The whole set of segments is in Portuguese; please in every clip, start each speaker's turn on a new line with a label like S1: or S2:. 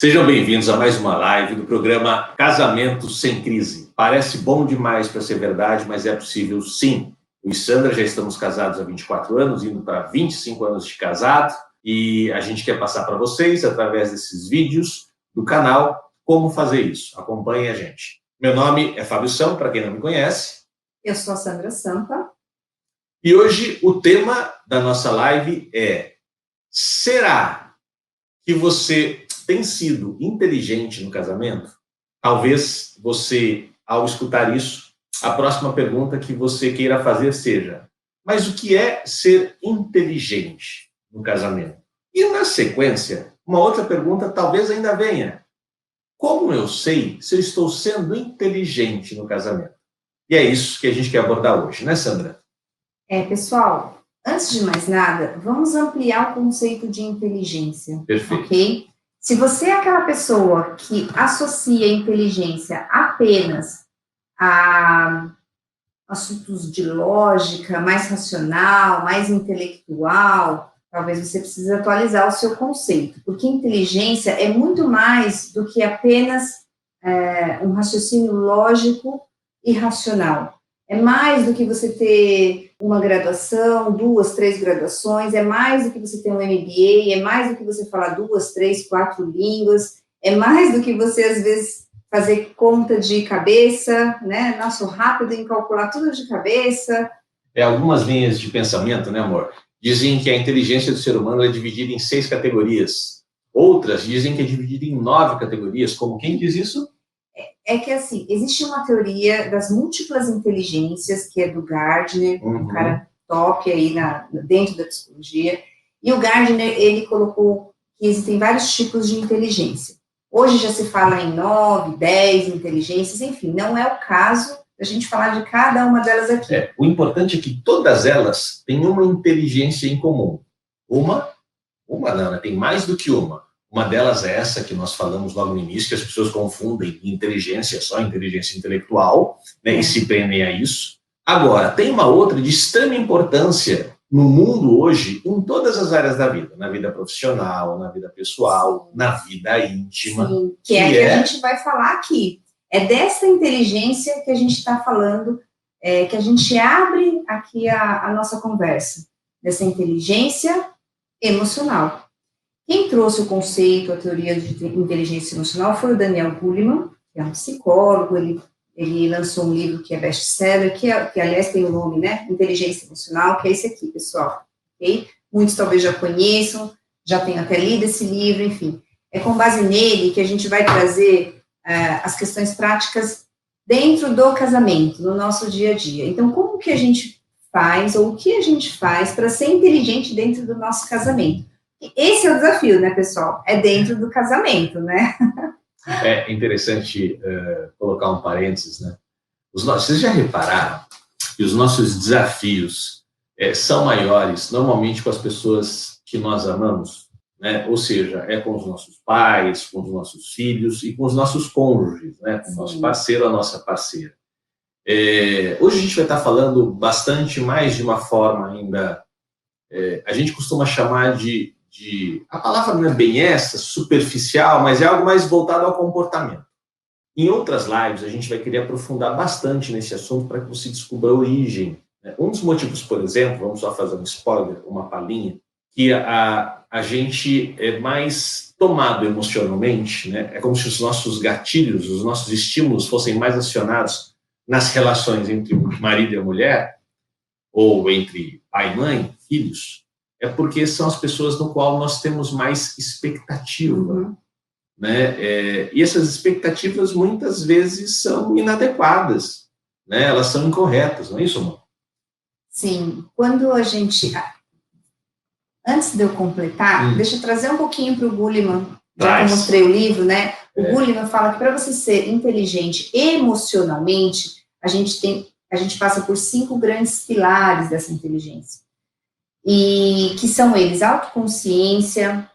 S1: Sejam bem-vindos a mais uma live do programa Casamento Sem Crise. Parece bom demais para ser verdade, mas é possível sim. Eu e Sandra já estamos casados há 24 anos, indo para 25 anos de casado, e a gente quer passar para vocês, através desses vídeos do canal, como fazer isso. Acompanhem a gente. Meu nome é Fábio São, para quem não me conhece.
S2: Eu sou a Sandra Sampa.
S1: E hoje o tema da nossa live é: será que você tem sido inteligente no casamento? Talvez você, ao escutar isso, a próxima pergunta que você queira fazer seja: mas o que é ser inteligente no casamento? E na sequência, uma outra pergunta talvez ainda venha: como eu sei se eu estou sendo inteligente no casamento? E é isso que a gente quer abordar hoje, né, Sandra?
S2: Pessoal, antes de mais nada, vamos ampliar o conceito de inteligência.
S1: Perfeito.
S2: Ok? Se você é aquela pessoa que associa a inteligência apenas a assuntos de lógica, mais racional, mais intelectual, talvez você precise atualizar o seu conceito, porque inteligência é muito mais do que apenas um raciocínio lógico e racional. É mais do que você ter uma graduação, 2, 3 graduações, é mais do que você ter um MBA, é mais do que você falar 2, 3, 4 línguas, é mais do que você, às vezes, fazer conta de cabeça, né? Nossa, sou rápido em calcular tudo de cabeça.
S1: Algumas linhas de pensamento, né, amor? Dizem que a inteligência do ser humano é dividida em 6 categorias. Outras dizem que é dividida em 9 categorias. Como quem diz isso?
S2: É que, assim, existe uma teoria das múltiplas inteligências, que é do Gardner, um cara top aí dentro da psicologia, e o Gardner, ele colocou que existem vários tipos de inteligência. Hoje já se fala em 9, 10 inteligências, enfim, não é o caso da gente falar de cada uma delas aqui.
S1: O importante é que todas elas têm uma inteligência em comum. Uma não, né? Tem mais do que uma. Uma delas é essa que nós falamos logo no início, que as pessoas confundem inteligência, só inteligência intelectual, né, e se prendem a isso. Agora, tem uma outra de extrema importância no mundo hoje, em todas as áreas da vida, na vida profissional, na vida pessoal,
S2: Sim,
S1: na vida íntima.
S2: Sim, que é que a gente vai falar aqui. É dessa inteligência que a gente está falando, que a gente abre aqui a nossa conversa, dessa inteligência emocional. Quem trouxe o conceito, a teoria de inteligência emocional foi o Daniel Goleman, que é um psicólogo. Ele lançou um livro que é best-seller, que aliás tem o nome, né, Inteligência Emocional, que é esse aqui, pessoal, ok? Muitos talvez já conheçam, já tenham até lido esse livro, enfim. É com base nele que a gente vai trazer as questões práticas dentro do casamento, no nosso dia a dia. Então, como que a gente faz, ou o que a gente faz para ser inteligente dentro do nosso casamento? Esse é o desafio, né, pessoal? É dentro do casamento, né?
S1: É interessante colocar um parênteses, né? Vocês já repararam que os nossos desafios são maiores, normalmente, com as pessoas que nós amamos, né? Ou seja, é com os nossos pais, com os nossos filhos e com os nossos cônjuges, né? Com o nosso parceiro, a nossa parceira. Hoje a gente vai estar falando bastante mais de uma forma ainda, a gente costuma chamar a palavra não é bem essa, superficial, mas é algo mais voltado ao comportamento. Em outras lives, a gente vai querer aprofundar bastante nesse assunto para que você descubra a origem. Um dos motivos, por exemplo, vamos só fazer um spoiler, uma palhinha, que a gente é mais tomado emocionalmente, né? É como se os nossos gatilhos, os nossos estímulos fossem mais acionados nas relações entre o marido e a mulher, ou entre pai e mãe, filhos, é porque são as pessoas no qual nós temos mais expectativa. Né? E essas expectativas muitas vezes são inadequadas, né? Elas são incorretas, não é isso, amor?
S2: Sim, quando a gente... Antes de eu completar, deixa eu trazer um pouquinho para o Goleman, já que eu mostrei o livro, né? O Goleman fala que para você ser inteligente emocionalmente, a gente passa por 5 grandes pilares dessa inteligência. E que são eles: autoconsciência,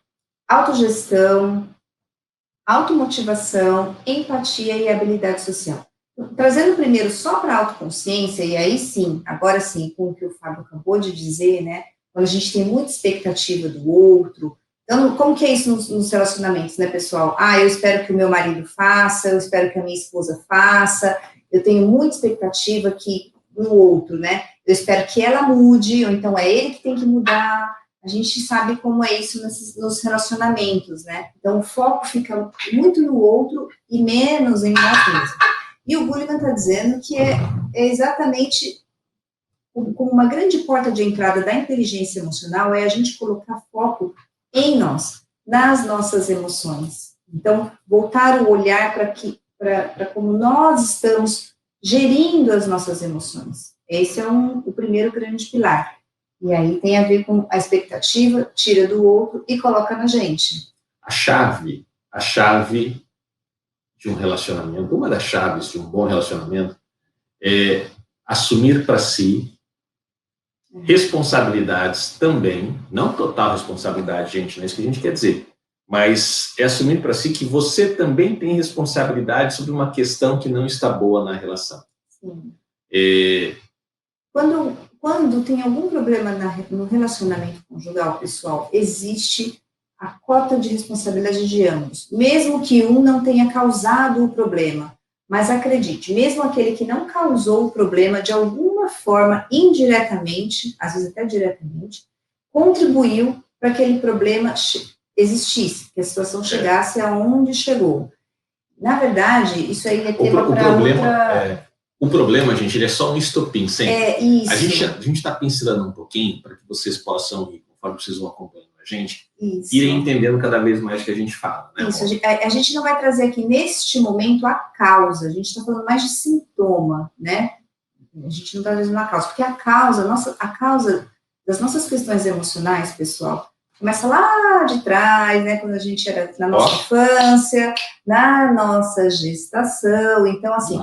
S2: autogestão, automotivação, empatia e habilidade social. Trazendo primeiro só para a autoconsciência, e aí sim, agora sim, com o que o Fábio acabou de dizer, né? Quando a gente tem muita expectativa do outro, Então, como que é isso nos relacionamentos, né, pessoal? Eu espero que o meu marido faça, eu espero que a minha esposa faça, eu tenho muita expectativa que no outro, né? Eu espero que ela mude, ou então é ele que tem que mudar. A gente sabe como é isso nos relacionamentos, né? Então, o foco fica muito no outro e menos em nós mesmos. E o Goleman está dizendo que é exatamente como uma grande porta de entrada da inteligência emocional é a gente colocar foco em nós, nas nossas emoções. Então, voltar o olhar para como nós estamos gerindo as nossas emoções. Esse é o primeiro grande pilar. E aí tem a ver com a expectativa, tira do outro e coloca na gente.
S1: A chave de um relacionamento, uma das chaves de um bom relacionamento é assumir para si responsabilidades também, não total responsabilidade, gente, não é isso que a gente quer dizer, mas é assumir para si que você também tem responsabilidade sobre uma questão que não está boa na relação.
S2: Sim. Quando tem algum problema no relacionamento conjugal, pessoal, existe a cota de responsabilidade de ambos, mesmo que um não tenha causado o problema. Mas acredite, mesmo aquele que não causou o problema, de alguma forma, indiretamente, às vezes até diretamente, contribuiu para que aquele problema existisse, que a situação chegasse aonde chegou. Na verdade, isso aí é tema para outra...
S1: O problema, gente, ele é só um estopim, sempre.
S2: É isso.
S1: A gente está pincelando um pouquinho para que vocês possam, conforme vocês vão acompanhando a gente, irem entendendo cada vez mais o que a gente fala. Né,
S2: isso, a gente não vai trazer aqui, neste momento, a causa. A gente está falando mais de sintoma, né? A gente não está trazendo a causa, porque a causa das nossas questões emocionais, pessoal, começa lá de trás, né? Quando a gente era na nossa infância, na nossa gestação. Então, assim,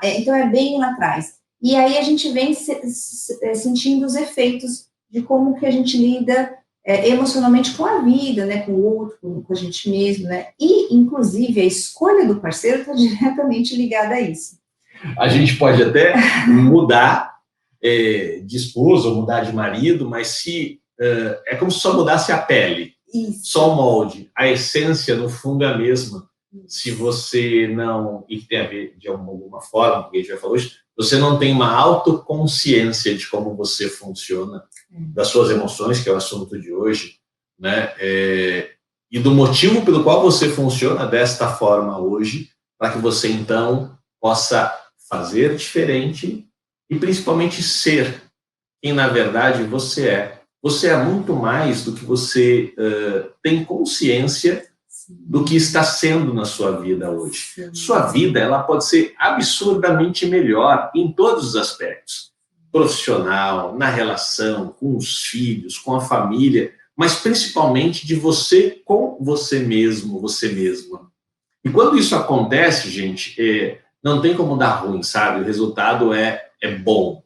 S2: então é bem lá atrás. E aí a gente vem sentindo os efeitos de como que a gente lida emocionalmente com a vida, né, com o outro, com a gente mesmo, né, e, inclusive, a escolha do parceiro está diretamente ligada a isso.
S1: A gente pode até mudar de esposa ou mudar de marido, mas se é como se só mudasse a pele, só o molde, a essência, no fundo, é a mesma. Se você não, e tem a ver de alguma forma, porque a gente já falou isso, você não tem uma autoconsciência de como você funciona, das suas emoções, que é o assunto de hoje, né? E do motivo pelo qual você funciona desta forma hoje, para que você, então, possa fazer diferente e, principalmente, ser quem, na verdade, você é. Você é muito mais do que você tem consciência do que está sendo na sua vida hoje.
S2: Sim.
S1: Sua vida, ela pode ser absurdamente melhor em todos os aspectos. Profissional, na relação, com os filhos, com a família, mas principalmente de você com você mesmo, você mesma. E quando isso acontece, gente, não tem como dar ruim, sabe? O resultado é bom,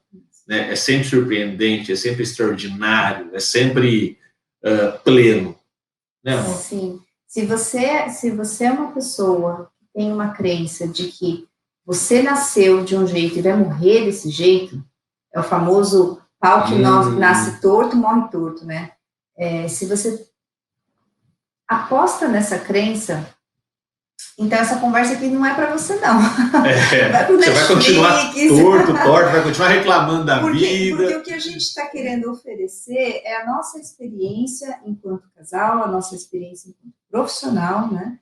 S1: né? É sempre surpreendente, é sempre extraordinário, é sempre pleno. Né, amor?
S2: Sim. Se você é uma pessoa que tem uma crença de que você nasceu de um jeito e vai morrer desse jeito, é o famoso pau que nasce torto, morre torto, né? Se você aposta nessa crença, então essa conversa aqui não é para você, não.
S1: Você vai continuar torto, vai continuar reclamando da vida.
S2: Porque o que a gente está querendo oferecer é a nossa experiência enquanto casal, a nossa experiência enquanto profissional, né?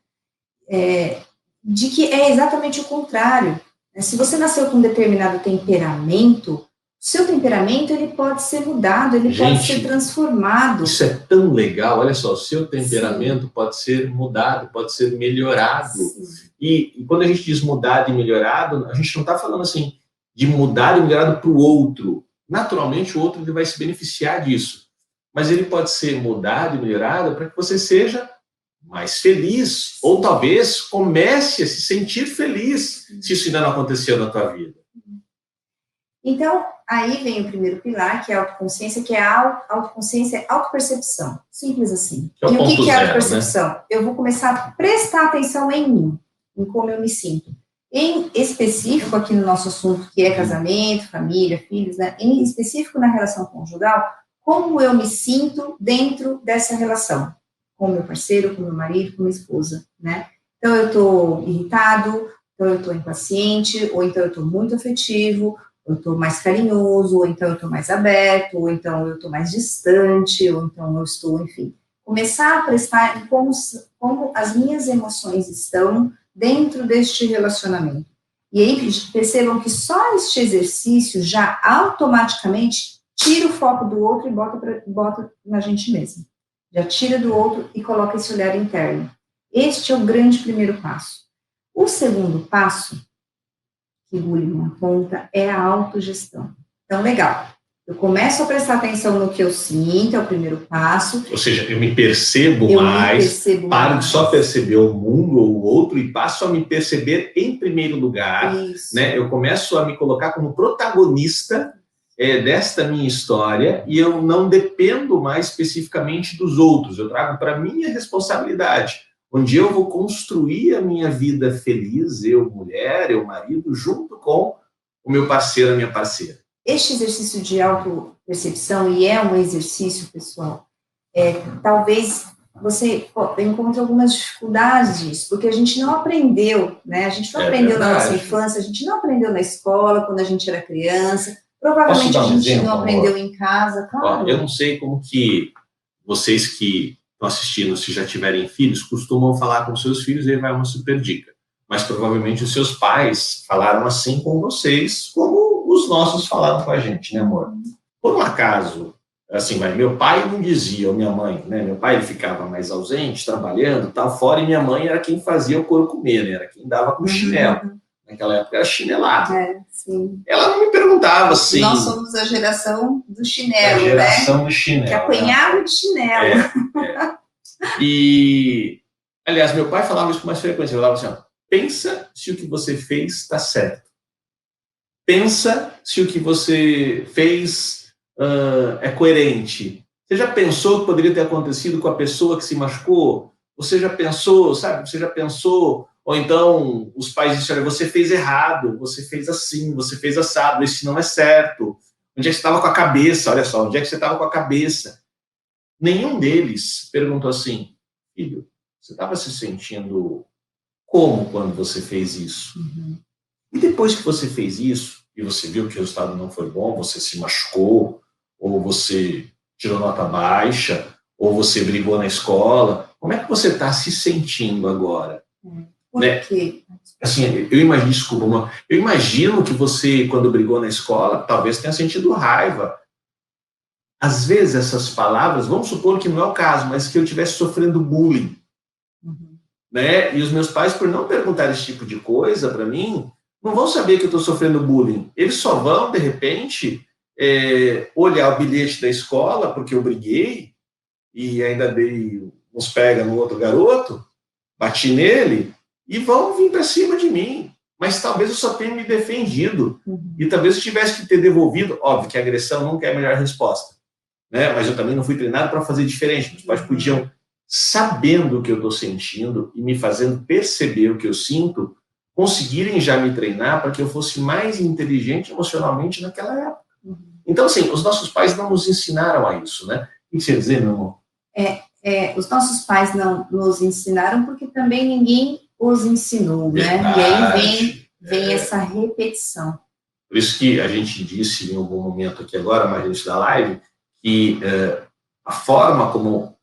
S2: De que é exatamente o contrário. Se você nasceu com um determinado temperamento, seu temperamento ele pode ser mudado, ele pode ser transformado.
S1: Isso é tão legal, olha só, o seu temperamento pode ser mudado, pode ser melhorado. E quando a gente diz mudado e melhorado, a gente não está falando assim de mudar e melhorado para o outro. Naturalmente o outro ele vai se beneficiar disso, mas ele pode ser mudado e melhorado para que você seja mais feliz, ou talvez comece a se sentir feliz, se isso ainda não aconteceu na tua vida.
S2: Então, aí vem o primeiro pilar, que é a autoconsciência, que é a autoconsciência, autopercepção. Simples assim.
S1: E o
S2: que é a autopercepção? Né? Eu vou começar a prestar atenção em mim, em como eu me sinto. Em específico, aqui no nosso assunto, que é casamento, família, filhos, né? Em específico na relação conjugal, como eu me sinto dentro dessa relação. com o meu parceiro, com o meu marido, com a minha esposa, né? Então, eu estou irritado, então eu estou impaciente, ou então eu estou muito afetivo, ou eu estou mais carinhoso, ou então eu estou mais aberto, ou então eu estou mais distante, ou então eu estou, enfim. Começar a prestar como as minhas emoções estão dentro deste relacionamento. E aí, percebam que só este exercício já automaticamente tira o foco do outro e bota na gente mesmo. Já tira do outro e coloca esse olhar interno. Este é o grande primeiro passo. O segundo passo, que o Bullying aponta, é a autogestão. Então, legal. Eu começo a prestar atenção no que eu sinto, é o primeiro passo.
S1: Ou seja, eu me percebo mais, paro de só perceber o mundo ou o outro e passo a me perceber em primeiro lugar.
S2: Isso.
S1: Né? Eu começo a me colocar como protagonista desta minha história e eu não dependo mais especificamente dos outros. Eu trago para mim a responsabilidade, onde eu vou construir a minha vida feliz, eu mulher, eu marido, junto com o meu parceiro, a minha parceira.
S2: Este exercício de autopercepção, e é um exercício, pessoal, talvez você encontre algumas dificuldades disso, porque a gente não aprendeu, né? A gente não aprendeu na nossa infância, a gente não aprendeu na escola, quando a gente era criança, provavelmente a gente não aprendeu em casa, claro.
S1: Ó, eu não sei como que vocês que estão assistindo, se já tiverem filhos, costumam falar com seus filhos, e aí vai uma super dica. Mas provavelmente os seus pais falaram assim com vocês, como os nossos falaram com a gente, né, amor? Por um acaso, assim, mas meu pai não dizia, ou minha mãe, né? Meu pai ele ficava mais ausente, trabalhando, tal, fora, e minha mãe era quem fazia o couro comer, né? Era quem dava com chinelo. Naquela época era chinelado.
S2: Sim.
S1: Ela não me perguntava assim.
S2: Nós somos a geração do chinelo,
S1: a geração
S2: né?
S1: do chinelo.
S2: Que apanhava de chinelo.
S1: E, aliás, meu pai falava isso com mais frequência. Ele falava assim, ó, pensa se o que você fez está certo. Pensa se o que você fez é coerente. Você já pensou que poderia ter acontecido com a pessoa que se machucou? Você já pensou, sabe? Você já pensou? Ou então os pais disseram, você fez errado, você fez assim, você fez assado, esse não é certo. Onde é que você estava com a cabeça? Olha só, onde é que você estava com a cabeça? Nenhum deles perguntou assim, filho, você estava se sentindo como quando você fez isso? E depois que você fez isso, e você viu que o resultado não foi bom, você se machucou, ou você tirou nota baixa, ou você brigou na escola, como é que você está se sentindo agora?
S2: Por quê?
S1: Assim, eu imagino que você, quando brigou na escola, talvez tenha sentido raiva. Às vezes essas palavras, vamos supor que não é o caso, mas que eu estivesse sofrendo bullying. Né? E os meus pais, por não perguntar esse tipo de coisa para mim, não vão saber que eu estou sofrendo bullying. Eles só vão, de repente, olhar o bilhete da escola, porque eu briguei, e ainda dei uns pega no outro garoto, bati nele, e vão vir para cima de mim. Mas talvez eu só tenha me defendido. E talvez eu tivesse que ter devolvido. Óbvio que a agressão nunca é a melhor resposta. Né? Mas eu também não fui treinado para fazer diferente. Os pais podiam, sabendo o que eu estou sentindo e me fazendo perceber o que eu sinto, conseguirem já me treinar para que eu fosse mais inteligente emocionalmente naquela época. Então, assim, os nossos pais não nos ensinaram a isso, né? O que você ia dizer, meu amor?
S2: Os nossos pais não nos ensinaram porque também ninguém os ensinou, né? E aí vem essa repetição.
S1: Por isso que a gente disse em algum momento aqui agora, mais antes da live, que a forma como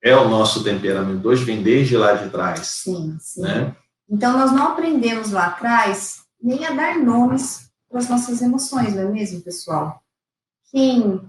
S1: é o nosso temperamento hoje vem desde lá de trás.
S2: Sim, sim.
S1: Né?
S2: Então, nós não aprendemos lá atrás nem a dar nomes para as nossas emoções, não é mesmo, pessoal? Quem,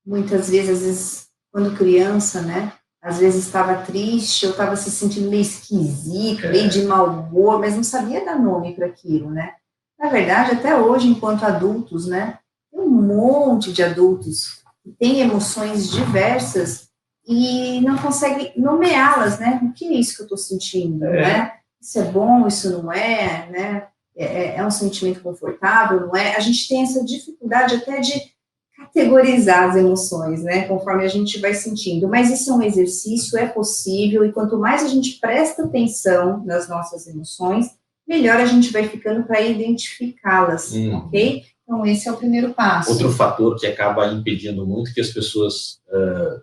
S2: muitas vezes, às vezes, quando criança, né, às vezes estava triste, ou estava se sentindo meio esquisito, meio de mau humor, mas não sabia dar nome para aquilo, né? Na verdade, até hoje, enquanto adultos, né, tem um monte de adultos que têm emoções diversas e não conseguem nomeá-las, né? O que é isso que eu estou sentindo, né? Isso é bom, isso não é, né? É um sentimento confortável, não é? A gente tem essa dificuldade até de categorizar as emoções, né? Conforme a gente vai sentindo. Mas isso é um exercício, é possível, e quanto mais a gente presta atenção nas nossas emoções, melhor a gente vai ficando para identificá-las, ok? Então, esse é o primeiro passo.
S1: Outro fator que acaba impedindo muito que as pessoas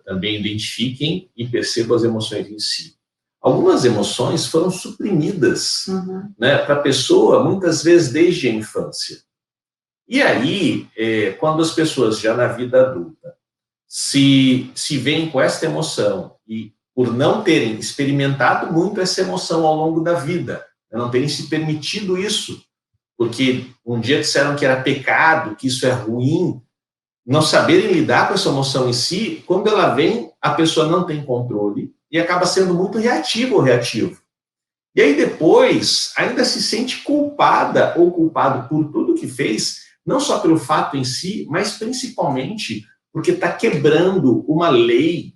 S1: também identifiquem e percebam as emoções em si. Algumas emoções foram suprimidas, né, para a pessoa, muitas vezes, desde a infância. E aí, quando as pessoas já na vida adulta se veem com essa emoção e por não terem experimentado muito essa emoção ao longo da vida, não terem se permitido isso, porque um dia disseram que era pecado, que isso é ruim, não saberem lidar com essa emoção em si, quando ela vem, a pessoa não tem controle e acaba sendo muito reativa ou reativo. E aí depois, ainda se sente culpada ou culpado por tudo que fez, não só pelo fato em si, mas principalmente porque está quebrando uma lei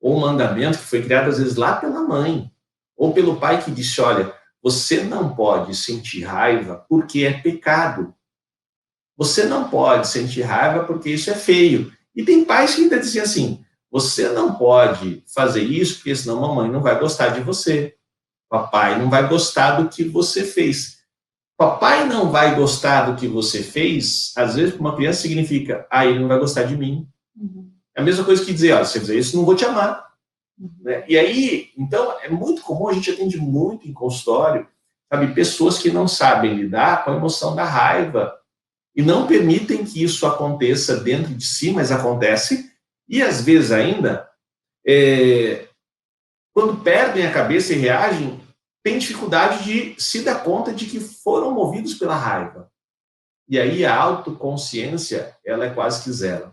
S1: ou um mandamento que foi criado, às vezes, lá pela mãe, ou pelo pai que disse, olha, você não pode sentir raiva porque é pecado. Você não pode sentir raiva porque isso é feio. E tem pais que ainda dizem assim, você não pode fazer isso porque senão a mamãe não vai gostar de você. Papai não vai gostar do que você fez. Papai não vai gostar do que você fez, às vezes, para uma criança significa, ele não vai gostar de mim. É a mesma coisa que dizer, se você fizer isso, não vou te amar. Né? E aí, então, é muito comum, a gente atende muito em consultório, sabe, pessoas que não sabem lidar com a emoção da raiva e não permitem que isso aconteça dentro de si, mas acontece, e às vezes ainda, quando perdem a cabeça e reagem, têm dificuldade de se dar conta de que foram movidos pela raiva. E aí a autoconsciência, ela é quase que zero.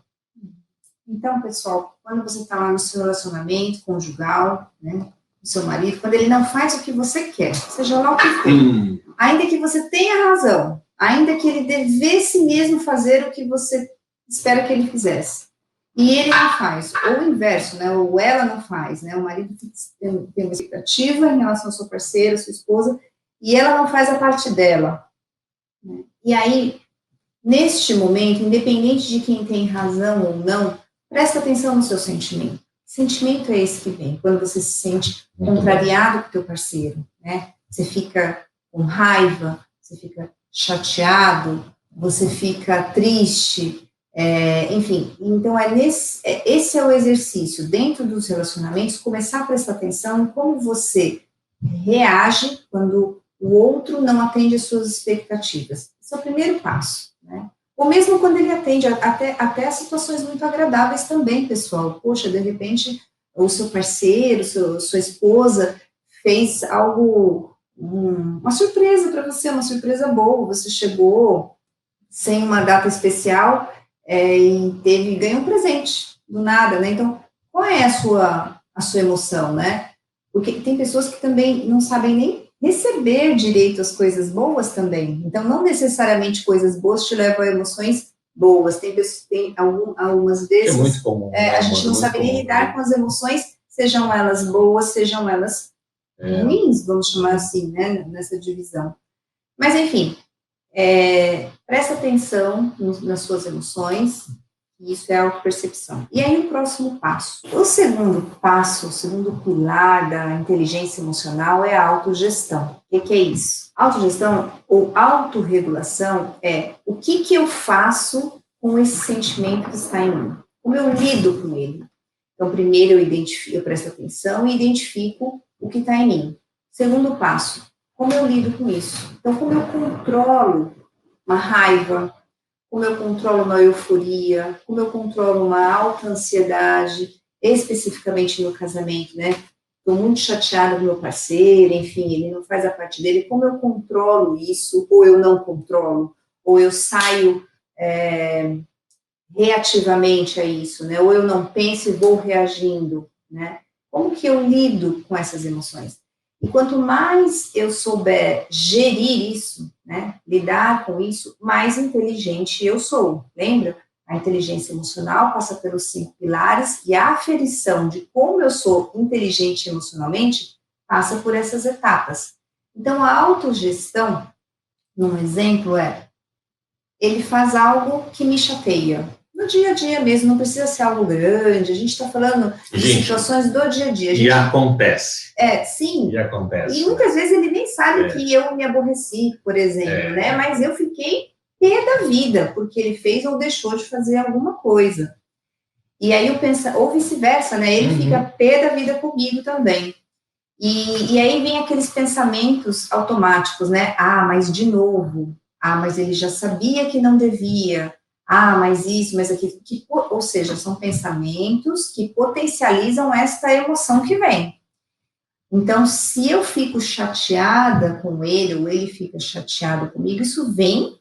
S2: Então, pessoal, quando você está lá no seu relacionamento conjugal, né, o seu marido, quando ele não faz o que você quer, seja lá o que for, ainda que você tenha razão, ainda que ele devesse mesmo fazer o que você espera que ele fizesse, e ele não faz, ou o inverso, né, ou ela não faz, né, o marido tem uma expectativa em relação ao seu parceiro, à sua esposa, e ela não faz a parte dela. Né? E aí, neste momento, independente de quem tem razão ou não, presta atenção no seu sentimento. Que sentimento é esse que vem? Quando você se sente contrariado com o teu parceiro, né? Você fica com raiva, você fica chateado, você fica triste, enfim. Então, esse é o exercício, dentro dos relacionamentos, começar a prestar atenção em como você reage quando o outro não atende às suas expectativas. Esse é o primeiro passo, né? Ou mesmo quando ele atende até situações muito agradáveis também, pessoal. Poxa, de repente, o seu parceiro, sua esposa fez algo, uma surpresa para você, uma surpresa boa. Você chegou sem uma data especial e ganhou um presente do nada, né? Então, qual é a sua emoção, né? Porque tem pessoas que também não sabem nem receber direito as coisas boas também. Então, não necessariamente coisas boas te levam a emoções boas. Tem algumas vezes...
S1: É muito comum.
S2: A gente não sabe nem lidar com as emoções, sejam elas boas, sejam elas ruins, vamos chamar assim, né, nessa divisão. Mas, enfim, presta atenção nas suas emoções, isso é a autopercepção. E aí, o próximo passo. O segundo passo, o segundo pilar da inteligência emocional é a autogestão. O que é isso? Autogestão ou autorregulação é o que eu faço com esse sentimento que está em mim. Como eu lido com ele. Então, primeiro eu presto atenção e identifico o que está em mim. Segundo passo, como eu lido com isso? Então, como eu controlo uma raiva, como eu controlo uma euforia, como eu controlo uma alta ansiedade, especificamente no casamento, né? Estou muito chateada com meu parceiro, enfim, ele não faz a parte dele, como eu controlo isso, ou eu não controlo, ou eu saio reativamente a isso, né? Ou eu não penso e vou reagindo, né? Como que eu lido com essas emoções? E quanto mais eu souber gerir isso, né, lidar com isso, mais inteligente eu sou. Lembra? A inteligência emocional passa pelos 5 pilares e a aferição de como eu sou inteligente emocionalmente passa por essas etapas. Então, a autogestão, num exemplo, ele faz algo que me chateia. No dia a dia mesmo, não precisa ser algo grande, a gente está falando de situações do dia a dia.
S1: E acontece.
S2: Sim.
S1: E acontece.
S2: E muitas vezes ele nem sabe que eu me aborreci, por exemplo, né? Mas eu fiquei pé da vida, porque ele fez ou deixou de fazer alguma coisa. E aí eu penso, ou vice-versa, né? Ele fica pé da vida comigo também. E aí vem aqueles pensamentos automáticos, né? Ah, mas de novo. Ah, mas ele já sabia que não devia. Ah, mas isso, mas aquilo. Ou seja, são pensamentos que potencializam esta emoção que vem. Então, se eu fico chateada com ele, ou ele fica chateado comigo, isso vem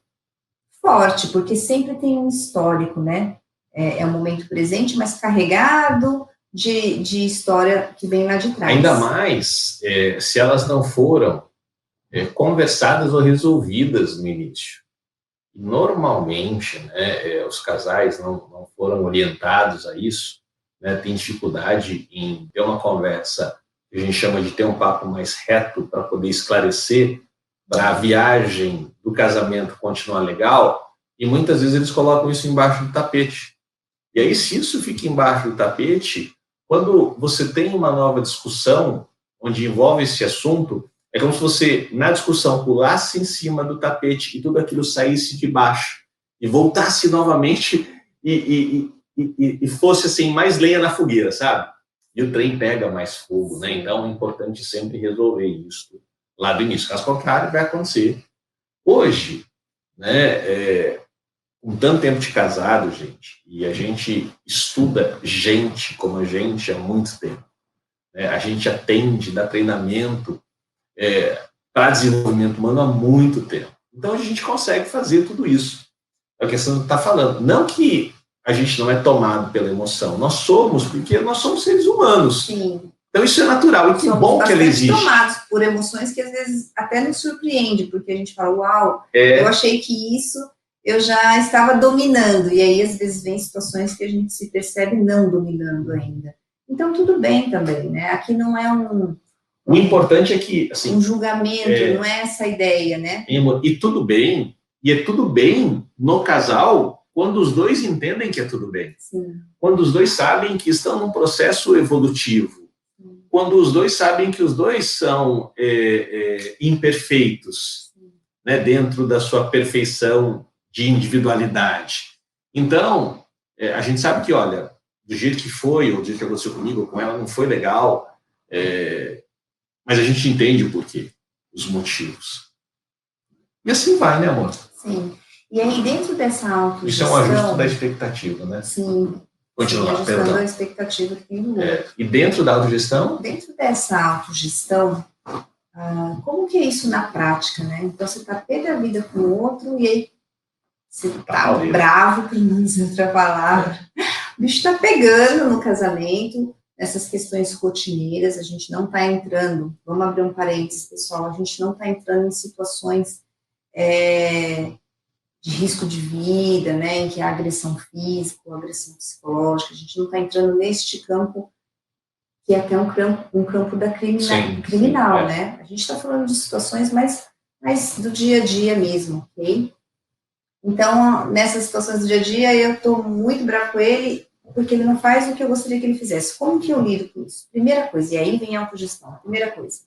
S2: forte, porque sempre tem um histórico, né? É um momento presente, mas carregado de história que vem lá de trás.
S1: Ainda mais se elas não foram conversadas ou resolvidas no início. Normalmente, né, os casais não foram orientados a isso, né, tem dificuldade em ter uma conversa que a gente chama de ter um papo mais reto para poder esclarecer, para a viagem do casamento continuar legal, e muitas vezes eles colocam isso embaixo do tapete. E aí, se isso fica embaixo do tapete, quando você tem uma nova discussão onde envolve esse assunto, é como se você, na discussão, pulasse em cima do tapete e tudo aquilo saísse de baixo e voltasse novamente e fosse assim, mais lenha na fogueira, sabe? E o trem pega mais fogo, né? Então é importante sempre resolver isso lá do início. Caso contrário, vai acontecer. Hoje, né, com tanto tempo de casado, gente, e a gente estuda gente como a gente há muito tempo, né? A gente atende, dá treinamento para desenvolvimento humano há muito tempo. Então a gente consegue fazer tudo isso. É a questão que está falando. Não que a gente não é tomado pela emoção, nós somos, porque nós somos seres humanos.
S2: Sim.
S1: Então isso é natural, e que bom que ela existe.
S2: Somos tomados por emoções que às vezes até nos surpreende, porque a gente fala, uau, eu achei que isso eu já estava dominando, e aí às vezes vem situações que a gente se percebe não dominando ainda. Então tudo bem também, né? Aqui não é
S1: o importante é que, assim,
S2: um julgamento, não é essa a ideia, né?
S1: E tudo bem, e é tudo bem no casal quando os dois entendem que é tudo bem.
S2: Sim.
S1: Quando os dois sabem que estão num processo evolutivo. Quando os dois sabem que os dois são imperfeitos, né, dentro da sua perfeição de individualidade. Então, a gente sabe que, olha, do jeito que foi, ou do jeito que aconteceu comigo ou com ela, não foi legal, mas a gente entende o porquê, os motivos. E assim vai, né, amor?
S2: Sim. E aí, dentro dessa autogestão...
S1: Isso é um ajuste da expectativa, né?
S2: Sim.
S1: Continuar,
S2: ajustando a expectativa que tem no outro.
S1: E dentro da autogestão?
S2: Dentro dessa autogestão, como que é isso na prática, né? Então, você está pé da vida com o outro e aí você está bravo, para não dizer outra palavra. O bicho está pegando no casamento, nessas questões rotineiras, a gente não está entrando, vamos abrir um parênteses, pessoal, a gente não está entrando em situações de risco de vida, né, em que há agressão física ou agressão psicológica, a gente não está entrando neste campo, que é até um campo da criminal, né? A gente está falando de situações mais do dia a dia mesmo, ok? Então, nessas situações do dia a dia, eu estou muito bravo com ele, porque ele não faz o que eu gostaria que ele fizesse. Como que eu lido com isso? Primeira coisa, e aí vem a autogestão. Primeira coisa,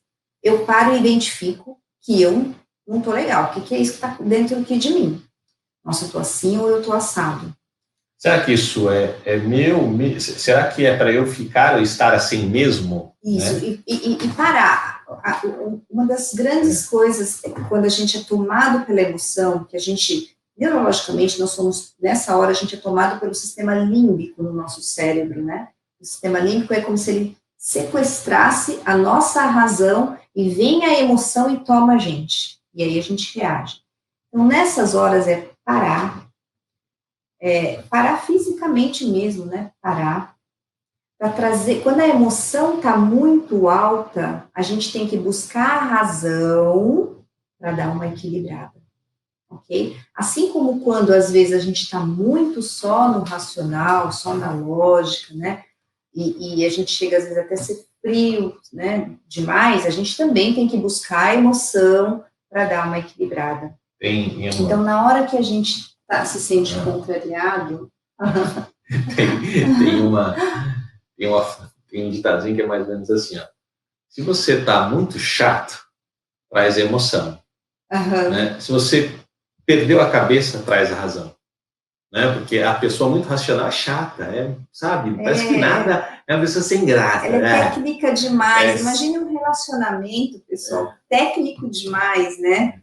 S2: eu paro e identifico que eu não estou legal. O que é isso que está dentro aqui de mim? Nossa, eu estou assim ou eu estou assado?
S1: Será que isso é meu? Será que é para eu ficar ou estar assim mesmo?
S2: Isso, né? e parar. Uma das grandes coisas é que quando a gente é tomado pela emoção, que a gente, neurologicamente, nós somos, nessa hora, a gente é tomado pelo sistema límbico no nosso cérebro, né? O sistema límbico é como se ele sequestrasse a nossa razão e vem a emoção e toma a gente. E aí a gente reage. Então, nessas horas é parar, parar fisicamente mesmo, né? Parar, para trazer, quando a emoção está muito alta, a gente tem que buscar a razão para dar uma equilibrada, ok? Assim como quando, às vezes, a gente está muito só no racional, só na lógica, né? E a gente chega, às vezes, até a ser frio, né? Demais, a gente também tem que buscar a emoção para dar uma equilibrada. Então, na hora que a gente se sente contrariado...
S1: Tem um ditadinho que é mais ou menos assim, ó. Se você está muito chato, traz emoção. Né? Se você perdeu a cabeça, traz a razão. Né? Porque a pessoa muito racional é chata, sabe? Parece que nada, é uma pessoa sem graça.
S2: Ela é técnica demais.
S1: É.
S2: Imagine um relacionamento, pessoal, técnico demais, né?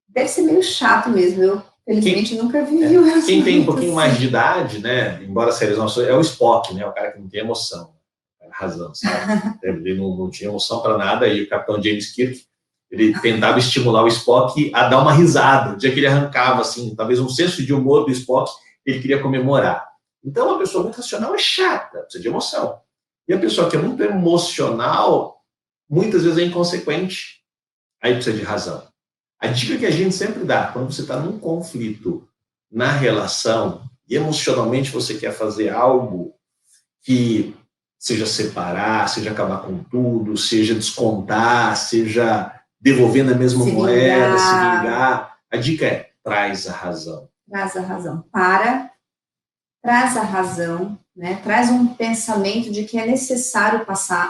S2: Deve ser meio chato mesmo. Eu, felizmente, nunca vivi um
S1: Quem tem um pouquinho mais de idade, né? Embora séries não é o Spock, né? O cara que não tem emoção. Razão, sabe? Ele não tinha emoção para nada, e o Capitão James Kirk, ele tentava estimular o Spock a dar uma risada. O dia que ele arrancava, assim, talvez um senso de humor do Spock, ele queria comemorar. Então, a pessoa muito racional é chata, precisa de emoção. E a pessoa que é muito emocional, muitas vezes é inconsequente. Aí precisa de razão. A dica que a gente sempre dá, quando você está num conflito na relação, e emocionalmente você quer fazer algo que seja separar, seja acabar com tudo, seja descontar, seja devolver na mesma moeda, se vingar. A dica é, traz a razão.
S2: Traz a razão. Traz a razão, né? Traz um pensamento de que é necessário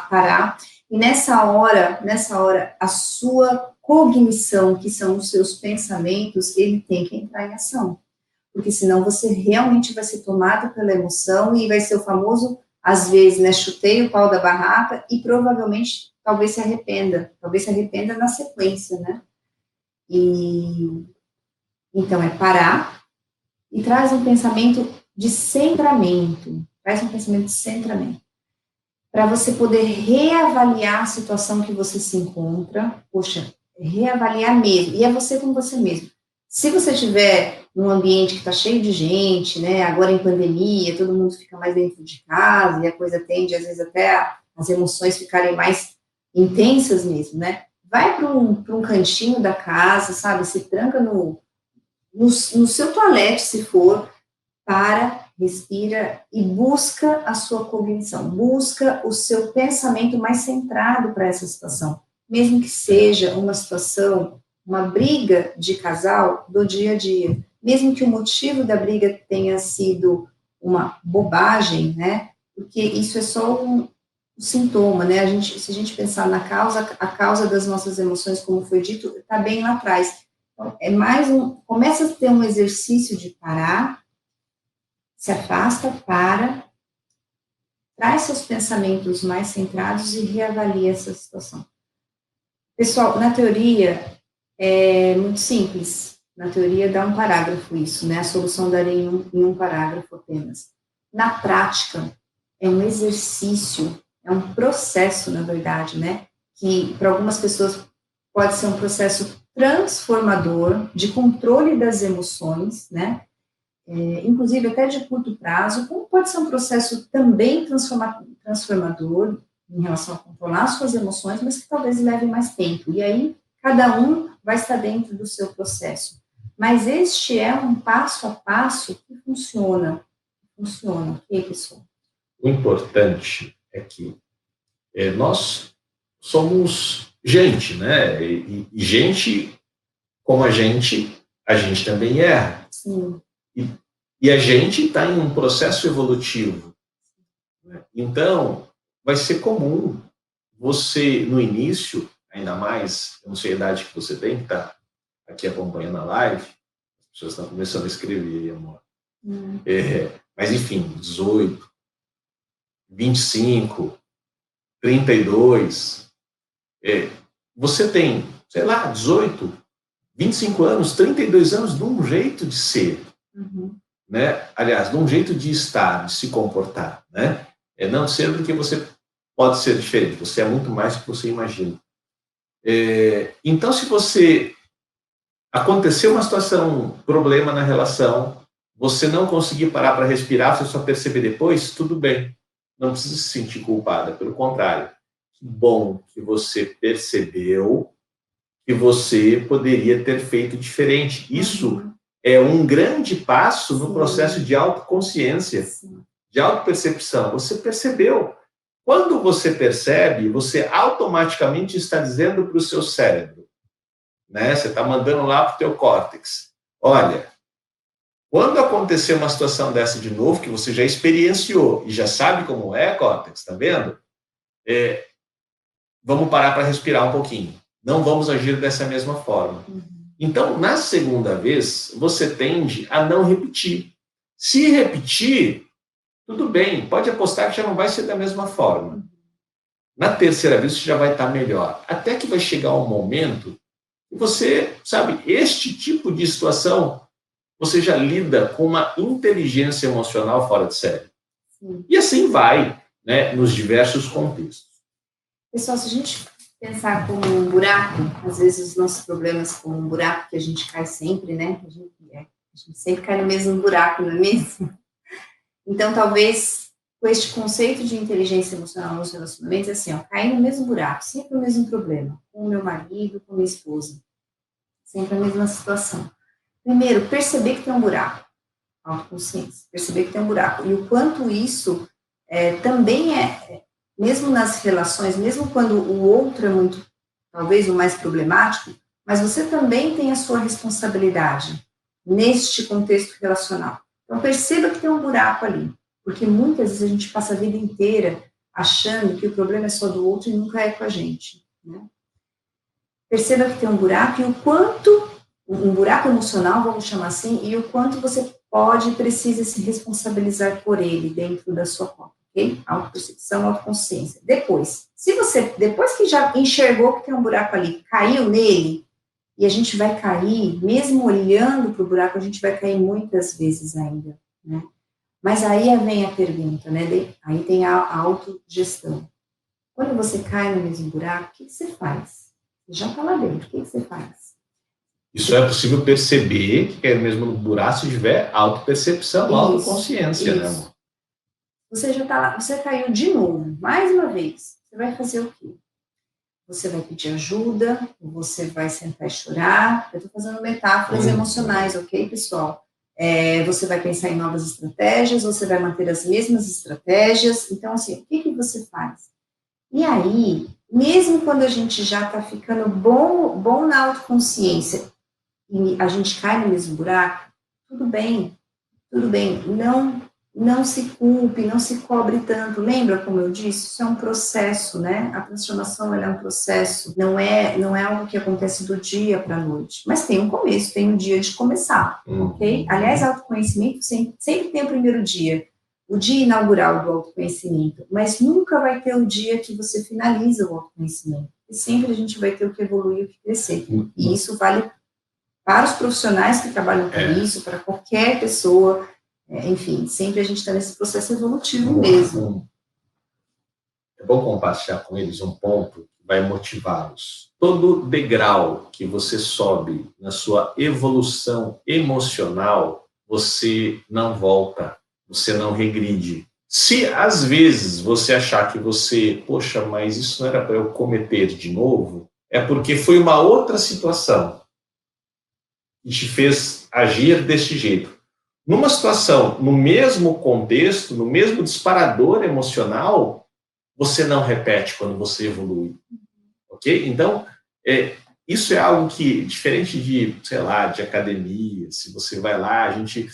S2: parar, e nessa hora, a sua cognição, que são os seus pensamentos, ele tem que entrar em ação. Porque senão você realmente vai ser tomado pela emoção e vai ser o famoso, às vezes, né, chutei o pau da barraca e provavelmente talvez se arrependa na sequência, né? E então é parar e traz um pensamento de centramento, para você poder reavaliar a situação que você se encontra, reavaliar mesmo, e é você com você mesmo. Se você estiver num ambiente que está cheio de gente, né, agora em pandemia, todo mundo fica mais dentro de casa, e a coisa tende, às vezes, até as emoções ficarem mais intensas mesmo, né, vai para um cantinho da casa, sabe, se tranca no seu toalete, se for, respira e busca a sua cognição, busca o seu pensamento mais centrado para essa situação, mesmo que seja uma situação, uma briga de casal do dia a dia, mesmo que o motivo da briga tenha sido uma bobagem, né, porque isso é só um sintoma, né, se a gente pensar na causa, a causa das nossas emoções, como foi dito, está bem lá atrás. Então, começa a ter um exercício de parar, se afasta, traz seus pensamentos mais centrados e reavalia essa situação. Pessoal, na teoria é muito simples. Na teoria dá um parágrafo isso, né? A solução daria em um parágrafo apenas. Na prática, é um exercício, é um processo, na verdade, né? Que para algumas pessoas pode ser um processo transformador de controle das emoções, né? Inclusive até de curto prazo, como pode ser um processo também transformador em relação a controlar suas emoções, mas que talvez leve mais tempo. E aí, cada um vai estar dentro do seu processo. Mas este é um passo a passo que funciona. Ok, pessoal?
S1: O importante é que nós somos gente, né? E gente como a gente também erra.
S2: Sim.
S1: E a gente está em um processo evolutivo. Né? Então, vai ser comum você, no início, ainda mais, eu não sei a idade que você tem, que está aqui acompanhando a live, as pessoas estão começando a escrever, amor. Mas, enfim, 18, 25, 32, você tem, sei lá, 18, 25 anos, 32 anos de um jeito de ser. Né? Aliás, de um jeito de estar, de se comportar, né? Não ser porque você pode ser diferente, você é muito mais do que você imagina. Então, se você aconteceu uma situação, problema na relação, você não conseguir parar para respirar, você só perceber depois, tudo bem, não precisa se sentir culpada, pelo contrário, que bom que você percebeu que você poderia ter feito diferente. Isso é um grande passo no processo de autoconsciência, de autopercepção. Você percebeu. Quando você percebe, você automaticamente está dizendo para o seu cérebro, né? Você está mandando lá para o teu córtex. Olha, quando acontecer uma situação dessa de novo, que você já experienciou e já sabe como é, córtex, está vendo? Vamos parar para respirar um pouquinho. Não vamos agir dessa mesma forma. Então, na segunda vez, você tende a não repetir. Se repetir, tudo bem, pode apostar que já não vai ser da mesma forma. Na terceira vez, você já vai estar melhor. Até que vai chegar um momento que você, sabe, este tipo de situação, você já lida com uma inteligência emocional fora de série.
S2: Sim.
S1: E assim vai, né, nos diversos contextos.
S2: Pessoal, se a gente pensar como um buraco, às vezes os nossos problemas como um buraco que a gente cai sempre, né? A gente sempre cai no mesmo buraco, não é mesmo? Então, talvez, com este conceito de inteligência emocional nos relacionamentos, é assim, ó, cair no mesmo buraco, sempre o mesmo problema, com o meu marido, com a minha esposa, sempre a mesma situação. Primeiro, perceber que tem um buraco, autoconsciência, perceber que tem um buraco, e o quanto isso também mesmo nas relações, mesmo quando o outro é muito, talvez, o mais problemático, mas você também tem a sua responsabilidade neste contexto relacional. Então, perceba que tem um buraco ali, porque muitas vezes a gente passa a vida inteira achando que o problema é só do outro e nunca é com a gente, né? Perceba que tem um buraco e o quanto, um buraco emocional, vamos chamar assim, e o quanto você pode e precisa se responsabilizar por ele dentro da sua conta. Okay? Autopercepção, autoconsciência. Depois que já enxergou que tem um buraco ali, caiu nele, e a gente vai cair, mesmo olhando para o buraco, a gente vai cair muitas vezes ainda, né? Mas aí vem a pergunta, né? Aí tem a autogestão. Quando você cai no mesmo buraco, o que você faz? Você já está lá dentro, o que você faz?
S1: Isso é possível perceber que é mesmo no buraco se tiver autopercepção, autoconsciência, né, amor?
S2: Você já está lá, você caiu de novo, mais uma vez. Você vai fazer o quê? Você vai pedir ajuda, você vai sentar e chorar. Eu estou fazendo metáforas emocionais, ok, pessoal? Você vai pensar em novas estratégias, você vai manter as mesmas estratégias. Então, assim, o que você faz? E aí, mesmo quando a gente já está ficando bom na autoconsciência e a gente cai no mesmo buraco, tudo bem, não se culpe, não se cobre tanto. Lembra como eu disse? Isso é um processo, né? A transformação é um processo, não é algo que acontece do dia para a noite, mas tem um começo, tem um dia de começar, ok? Aliás, autoconhecimento sempre tem o primeiro dia, o dia inaugural do autoconhecimento, mas nunca vai ter o dia que você finaliza o autoconhecimento. E sempre a gente vai ter o que evoluir, o que crescer. E isso vale para os profissionais que trabalham com isso, para qualquer pessoa. Enfim, sempre a gente está nesse processo evolutivo mesmo.
S1: É bom compartilhar com eles um ponto que vai motivá-los. Todo degrau que você sobe na sua evolução emocional, você não volta, você não regride. Se às vezes você achar que você, poxa, mas isso não era para eu cometer de novo, é porque foi uma outra situação que te fez agir deste jeito. Numa situação, no mesmo contexto, no mesmo disparador emocional, você não repete quando você evolui, ok? Então, isso é algo que, diferente de, sei lá, de academia, se você vai lá, a gente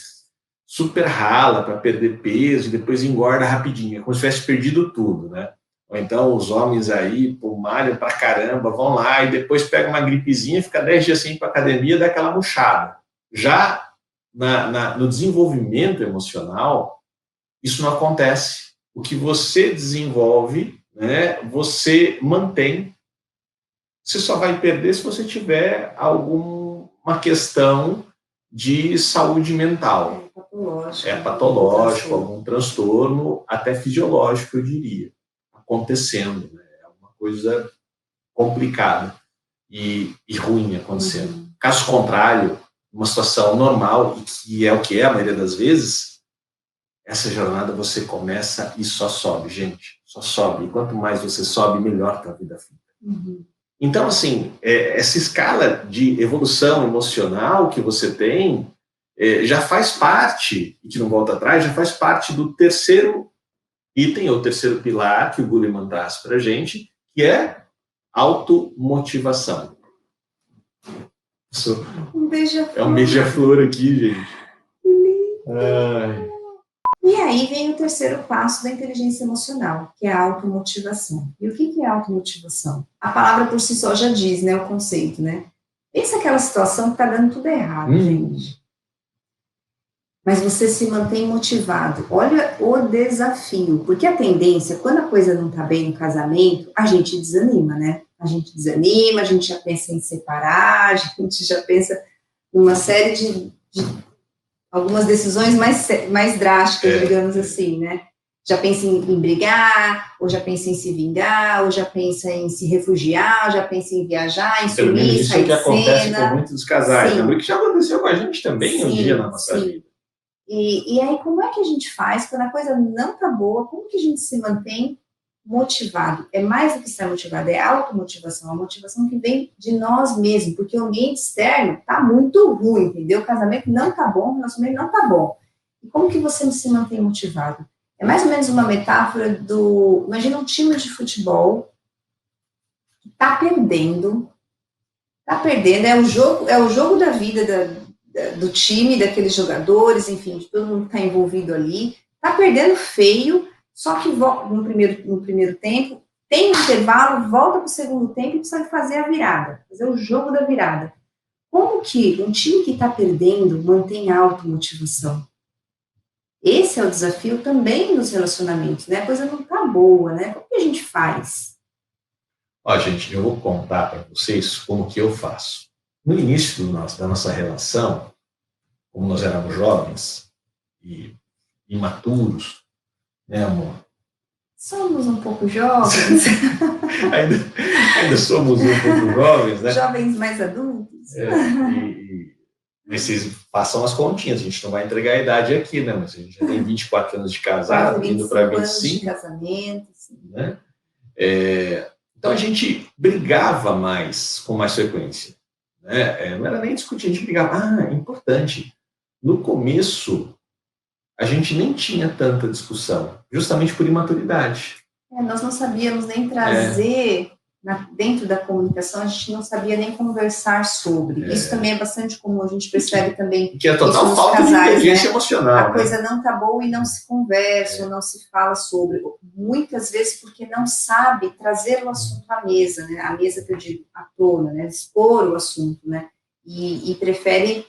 S1: super rala para perder peso e depois engorda rapidinho, é como se tivesse perdido tudo, né? Ou então os homens aí, malham pra caramba, vão lá e depois pegam uma gripezinha, fica 10 dias sem ir para academia, dá aquela murchada. Já no desenvolvimento emocional, isso não acontece. O que você desenvolve, né, você mantém. Você só vai perder se você tiver alguma questão de saúde mental. Patológico, algum transtorno, até fisiológico, eu diria, acontecendo. Né? É uma coisa complicada e ruim acontecendo. Caso contrário, uma situação normal, e que é o que é a maioria das vezes, essa jornada você começa e só sobe, gente, só sobe. E quanto mais você sobe, melhor que a vida fica. Então, assim, essa escala de evolução emocional que você tem já faz parte, e que não volta atrás, já faz parte do terceiro item, ou terceiro pilar que o Goleman traz para a gente, que é automotivação. É um beija-flor aqui, gente.
S2: E aí vem o terceiro passo da inteligência emocional, que é a automotivação. E o que é automotivação? A palavra por si só já diz, né, o conceito, né? Pensa aquela situação que está dando tudo errado, gente. Mas você se mantém motivado. Olha o desafio, porque a tendência, quando a coisa não está bem no casamento, a gente desanima, né? A gente desanima, a gente já pensa em separar, a gente já pensa numa série de algumas decisões mais drásticas, digamos assim, né? Já pensa em brigar, ou já pensa em se vingar, ou já pensa em se refugiar, já pensa em viajar, em sumir,
S1: isso é o que acontece com muitos casais. Lembra que já aconteceu com a gente também um dia na nossa vida.
S2: E aí, como é que a gente faz quando a coisa não tá boa? Como que a gente se mantém motivado? É mais do que estar motivado, é automotivação, a motivação que vem de nós mesmos, porque o ambiente externo tá muito ruim, entendeu? O casamento não tá bom, o relacionamento não tá bom. E como que você se mantém motivado? É mais ou menos uma metáfora do... Imagina um time de futebol que tá perdendo, é o jogo da vida do time, daqueles jogadores, enfim, de todo mundo que está envolvido ali, está perdendo feio, só que no primeiro tempo, tem um intervalo, volta para o segundo tempo e precisa fazer a virada, fazer o jogo da virada. Como que um time que está perdendo mantém a automotivação? Esse é o desafio também nos relacionamentos, né? A coisa não está boa, né? Como que a gente faz?
S1: Ó, gente, eu vou contar para vocês como que eu faço. No início da nossa relação, como nós éramos jovens e imaturos, né, amor?
S2: Somos um pouco jovens.
S1: ainda somos um pouco jovens, né?
S2: Jovens mais adultos.
S1: Mas vocês façam as continhas, a gente não vai entregar a idade aqui, né? Mas a gente já tem 24 anos de casado, indo para 25
S2: anos de casamento. Sim.
S1: Né? Então a gente brigava com mais frequência. Né? Não era nem discutir, a gente brigava. Importante. No começo, a gente nem tinha tanta discussão, justamente por imaturidade.
S2: Nós não sabíamos nem trazer, dentro da comunicação, a gente não sabia nem conversar sobre. Isso também é bastante comum, a gente percebe também.
S1: Que é total falta casais, de inteligência emocional.
S2: A coisa não tá boa e não se conversa, ou não se fala sobre. Muitas vezes porque não sabe trazer o assunto à mesa, né? A mesa que eu digo, à tona, né? Expor o assunto, né? E prefere,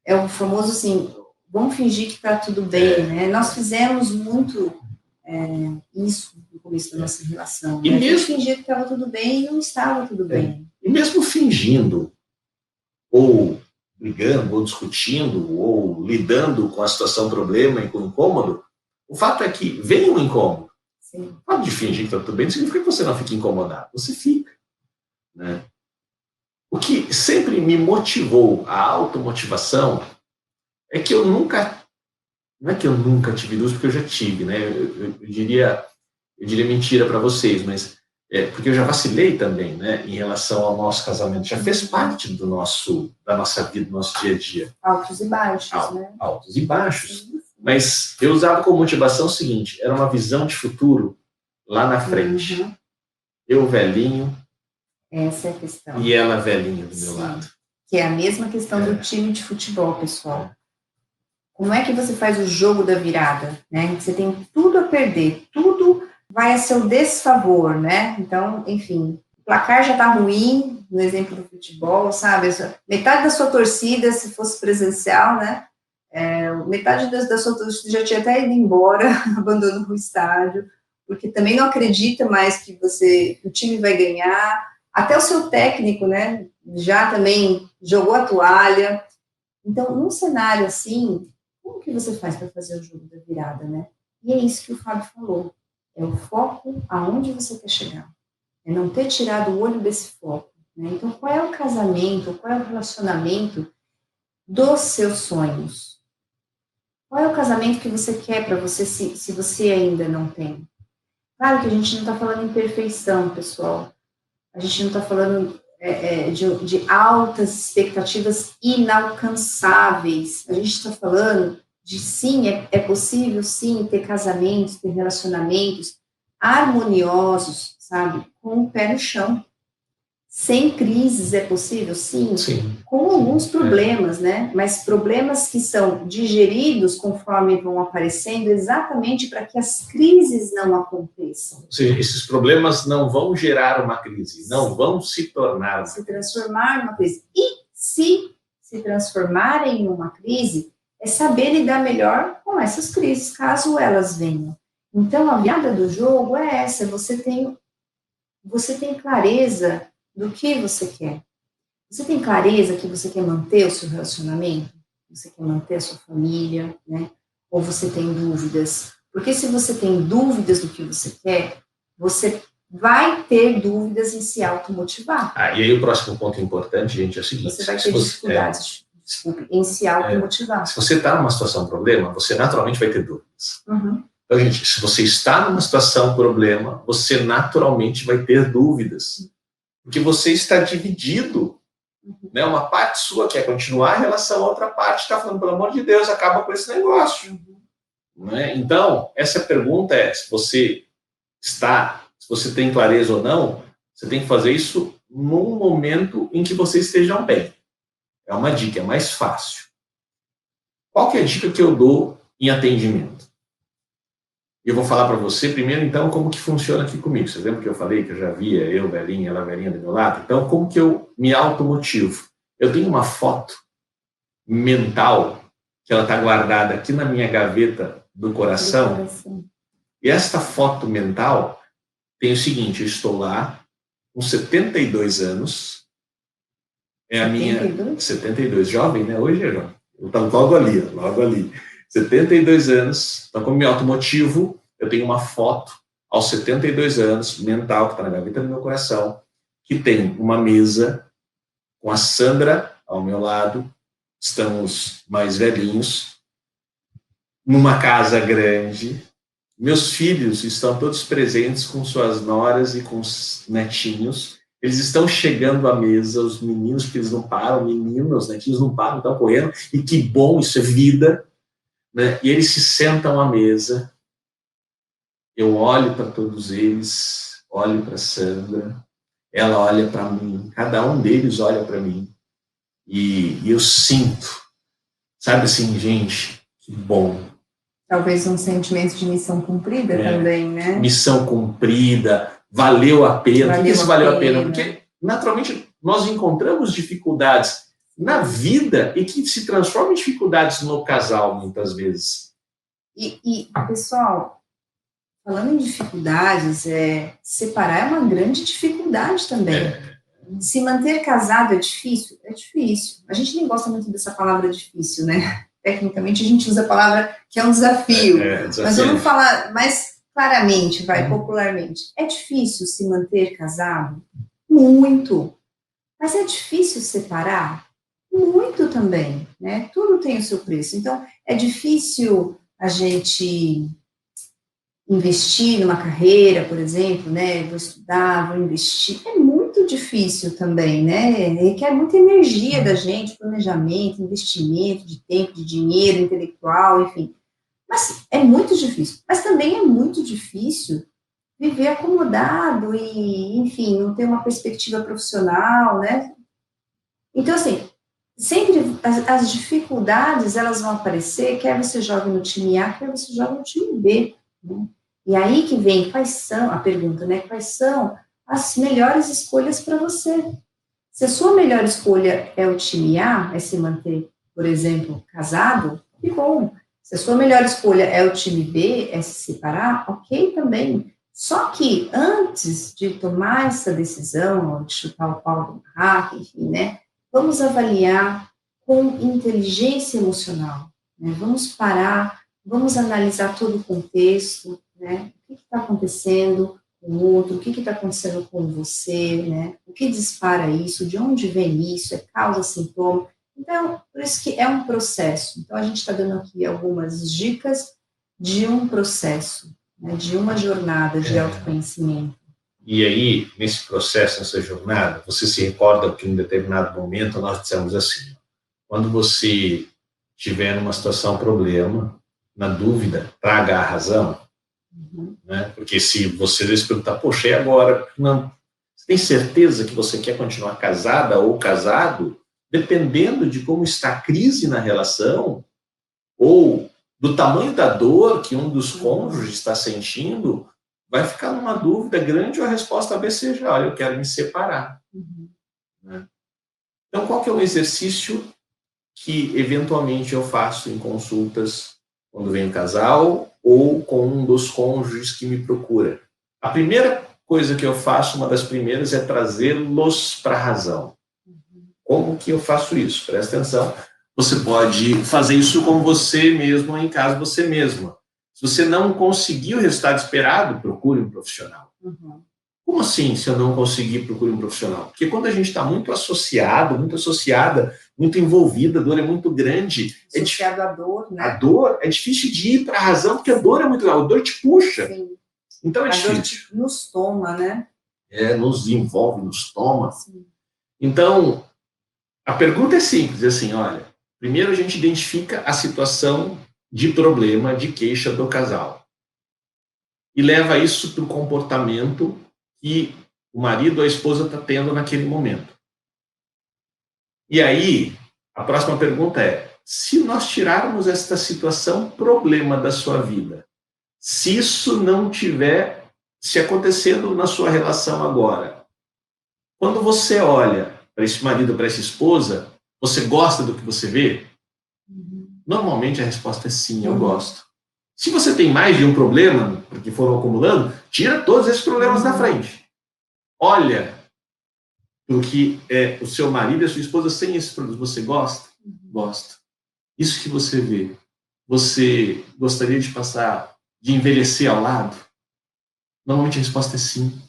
S2: é o famoso assim, vamos fingir que está tudo bem, né? Nós fizemos muito isso no começo da nossa relação.
S1: E
S2: né?
S1: mesmo
S2: fingia que estava tudo bem e não estava tudo bem.
S1: E mesmo fingindo, ou brigando, ou discutindo, ou lidando com a situação problema e com o incômodo, o fato é que vem um incômodo.
S2: Sim.
S1: O fato de fingir que está tudo bem não significa que você não fica incomodado. Você fica. Né? O que sempre me motivou, a automotivação, é que eu nunca... Não é que eu nunca tive dúvida, porque eu já tive, né? Eu diria mentira para vocês, mas porque eu já vacilei também, né? Em relação ao nosso casamento, já fez parte da nossa vida, do nosso dia a dia.
S2: Altos e baixos, né?
S1: Altos e baixos. Sim. Mas eu usava como motivação o seguinte: era uma visão de futuro lá na frente.
S2: Uhum.
S1: Eu velhinho.
S2: Essa é a questão.
S1: E ela velhinha do meu lado.
S2: Que é a mesma questão do time de futebol, pessoal. Como é que você faz o jogo da virada, né? Você tem tudo a perder, tudo vai a seu desfavor, né? Então, enfim, o placar já tá ruim, no exemplo do futebol, sabe? Metade da sua torcida, se fosse presencial, né? Metade da sua torcida já tinha até ido embora, abandonou o estádio, porque também não acredita mais que o time vai ganhar. Até o seu técnico, né? Já também jogou a toalha. Então, num cenário assim, como que você faz para fazer o jogo da virada, né? E é isso que o Fábio falou. É o foco aonde você quer chegar. É não ter tirado o olho desse foco. Né? Então, qual é o casamento, qual é o relacionamento dos seus sonhos? Qual é o casamento que você quer para você, se você ainda não tem? Claro que a gente não está falando em perfeição, pessoal. A gente não está falando de altas expectativas inalcançáveis. A gente está falando de sim, é possível sim ter casamentos, ter relacionamentos harmoniosos, sabe? Com o pé no chão. Sem crises é possível? Sim.
S1: Sim.
S2: Com alguns problemas, né? Mas problemas que são digeridos conforme vão aparecendo, exatamente para que as crises não aconteçam.
S1: Ou seja, esses problemas não vão gerar uma crise, não vão se tornar.
S2: Se transformar numa crise. E se transformarem em uma crise, é saber lidar melhor com essas crises, caso elas venham. Então, a virada do jogo é essa, você tem clareza do que você quer. Você tem clareza que você quer manter o seu relacionamento? Você quer manter a sua família, né? Ou você tem dúvidas? Porque se você tem dúvidas do que você quer, você vai ter dúvidas em se automotivar.
S1: E aí o próximo ponto importante, gente, é o seguinte.
S2: Você vai ter dificuldades, em se automotivar.
S1: Se você está numa situação problema, você naturalmente vai ter dúvidas.
S2: Uhum.
S1: Então, gente, se você está numa situação problema, você naturalmente vai ter dúvidas. Porque você está dividido. Né? Uma parte sua quer continuar a relação, a outra parte está falando, pelo amor de Deus, acaba com esse negócio. Né? Então, essa pergunta é, se você tem clareza ou não, você tem que fazer isso num momento em que vocês estejam bem. É uma dica, é mais fácil. Qual que é a dica que eu dou em atendimento? Eu vou falar para você primeiro, então, como que funciona aqui comigo. Você lembra que eu falei que eu já via eu, velhinha, ela velhinha do meu lado? Então, como que eu me automotivo? Eu tenho uma foto mental que ela está guardada aqui na minha gaveta do coração. E esta foto mental tem o seguinte, eu estou lá com 72 anos. É a 72? Minha... 72, jovem, né? Hoje é jovem. Eu estou logo ali. 72 anos, então como me automotivo, eu tenho uma foto aos 72 anos, mental, que está na gaveta do meu coração, que tem uma mesa com a Sandra ao meu lado, estamos mais velhinhos, numa casa grande, meus filhos estão todos presentes com suas noras e com os netinhos, eles estão chegando à mesa, os meninos, porque eles não param, os netinhos não param, estão correndo, e que bom, isso é vida. Né? E eles se sentam à mesa, eu olho para todos eles, olho para Sandra, ela olha para mim, cada um deles olha para mim, e eu sinto, sabe assim, gente, que bom.
S2: Talvez um sentimento de missão cumprida também, né?
S1: Missão cumprida, valeu a pena. Por que isso valeu a pena? Porque, naturalmente, nós encontramos dificuldades na vida e que se transformam em dificuldades no casal, muitas vezes.
S2: E pessoal, falando em dificuldades, separar é uma grande dificuldade também. Se manter casado é difícil? É difícil. A gente nem gosta muito dessa palavra difícil, né? Tecnicamente, a gente usa a palavra que é um desafio.
S1: Desafio.
S2: Mas vamos falar mais claramente, popularmente. É difícil se manter casado? Muito. Mas é difícil separar? Muito também, né? Tudo tem o seu preço. Então, é difícil a gente investir numa carreira, por exemplo, né? Vou estudar, vou investir. É muito difícil também, né? Requer muita energia da gente, planejamento, investimento de tempo, de dinheiro, intelectual, enfim. Mas é muito difícil. Mas também é muito difícil viver acomodado e, enfim, não ter uma perspectiva profissional, né? Então, assim, sempre as dificuldades, elas vão aparecer, quer você jogue no time A, quer você jogue no time B, né? E aí que vem, quais são, a pergunta, né, quais são as melhores escolhas para você? Se a sua melhor escolha é o time A, é se manter, por exemplo, casado, que bom. Se a sua melhor escolha é o time B, é se separar, ok também. Só que antes de tomar essa decisão, de chutar o pau do barraco, enfim, né, vamos avaliar com inteligência emocional, né? Vamos parar, vamos analisar todo o contexto, né? O que está acontecendo com o outro, o que está acontecendo com você, né? O que dispara isso, de onde vem isso, é causa, sintoma. Então, por isso que é um processo. Então, a gente está dando aqui algumas dicas de um processo, né? De uma jornada de autoconhecimento.
S1: E aí, nesse processo, nessa jornada, você se recorda que em um determinado momento nós dissemos assim, quando você estiver numa situação problema, na dúvida, traga a razão, né? Porque se você se perguntar, poxa, e agora? Não, tem certeza que você quer continuar casada ou casado? Dependendo de como está a crise na relação, ou do tamanho da dor que um dos cônjuges está sentindo, vai ficar numa dúvida grande ou a resposta B seja, olha, eu quero me separar. Né? Então, qual que é o exercício que eventualmente eu faço em consultas quando vem um casal ou com um dos cônjuges que me procura? A primeira coisa que eu faço, uma das primeiras, é trazê-los para a razão. Como que eu faço isso? Presta atenção. Você pode fazer isso com você mesmo, em casa, você mesma. Se você não conseguir o resultado esperado, procure um profissional. Como assim, se eu não conseguir, procure um profissional? Porque quando a gente está muito associado, muito associada, muito envolvida, a dor é muito grande.
S2: Associado à dor, né?
S1: A dor é difícil de ir para a razão, porque a dor é muito grande, a dor te puxa.
S2: Sim.
S1: Então é difícil.
S2: A dor nos toma, né?
S1: Nos envolve, nos toma.
S2: Sim.
S1: Então, a pergunta é simples, assim, olha, primeiro a gente identifica a situação de problema, de queixa do casal. E leva isso para o comportamento que o marido ou a esposa está tendo naquele momento. E aí, a próxima pergunta é, se nós tirarmos esta situação, problema da sua vida, se isso não tiver se acontecendo na sua relação agora, quando você olha para esse marido, para essa esposa, você gosta do que você vê? Normalmente a resposta é sim, eu gosto. Se você tem mais de um problema, porque foram acumulando, tira todos esses problemas da frente. Olha o que o seu marido e a sua esposa sem esses problemas. Você gosta? Gosta. Isso que você vê, você gostaria de envelhecer ao lado? Normalmente a resposta é sim.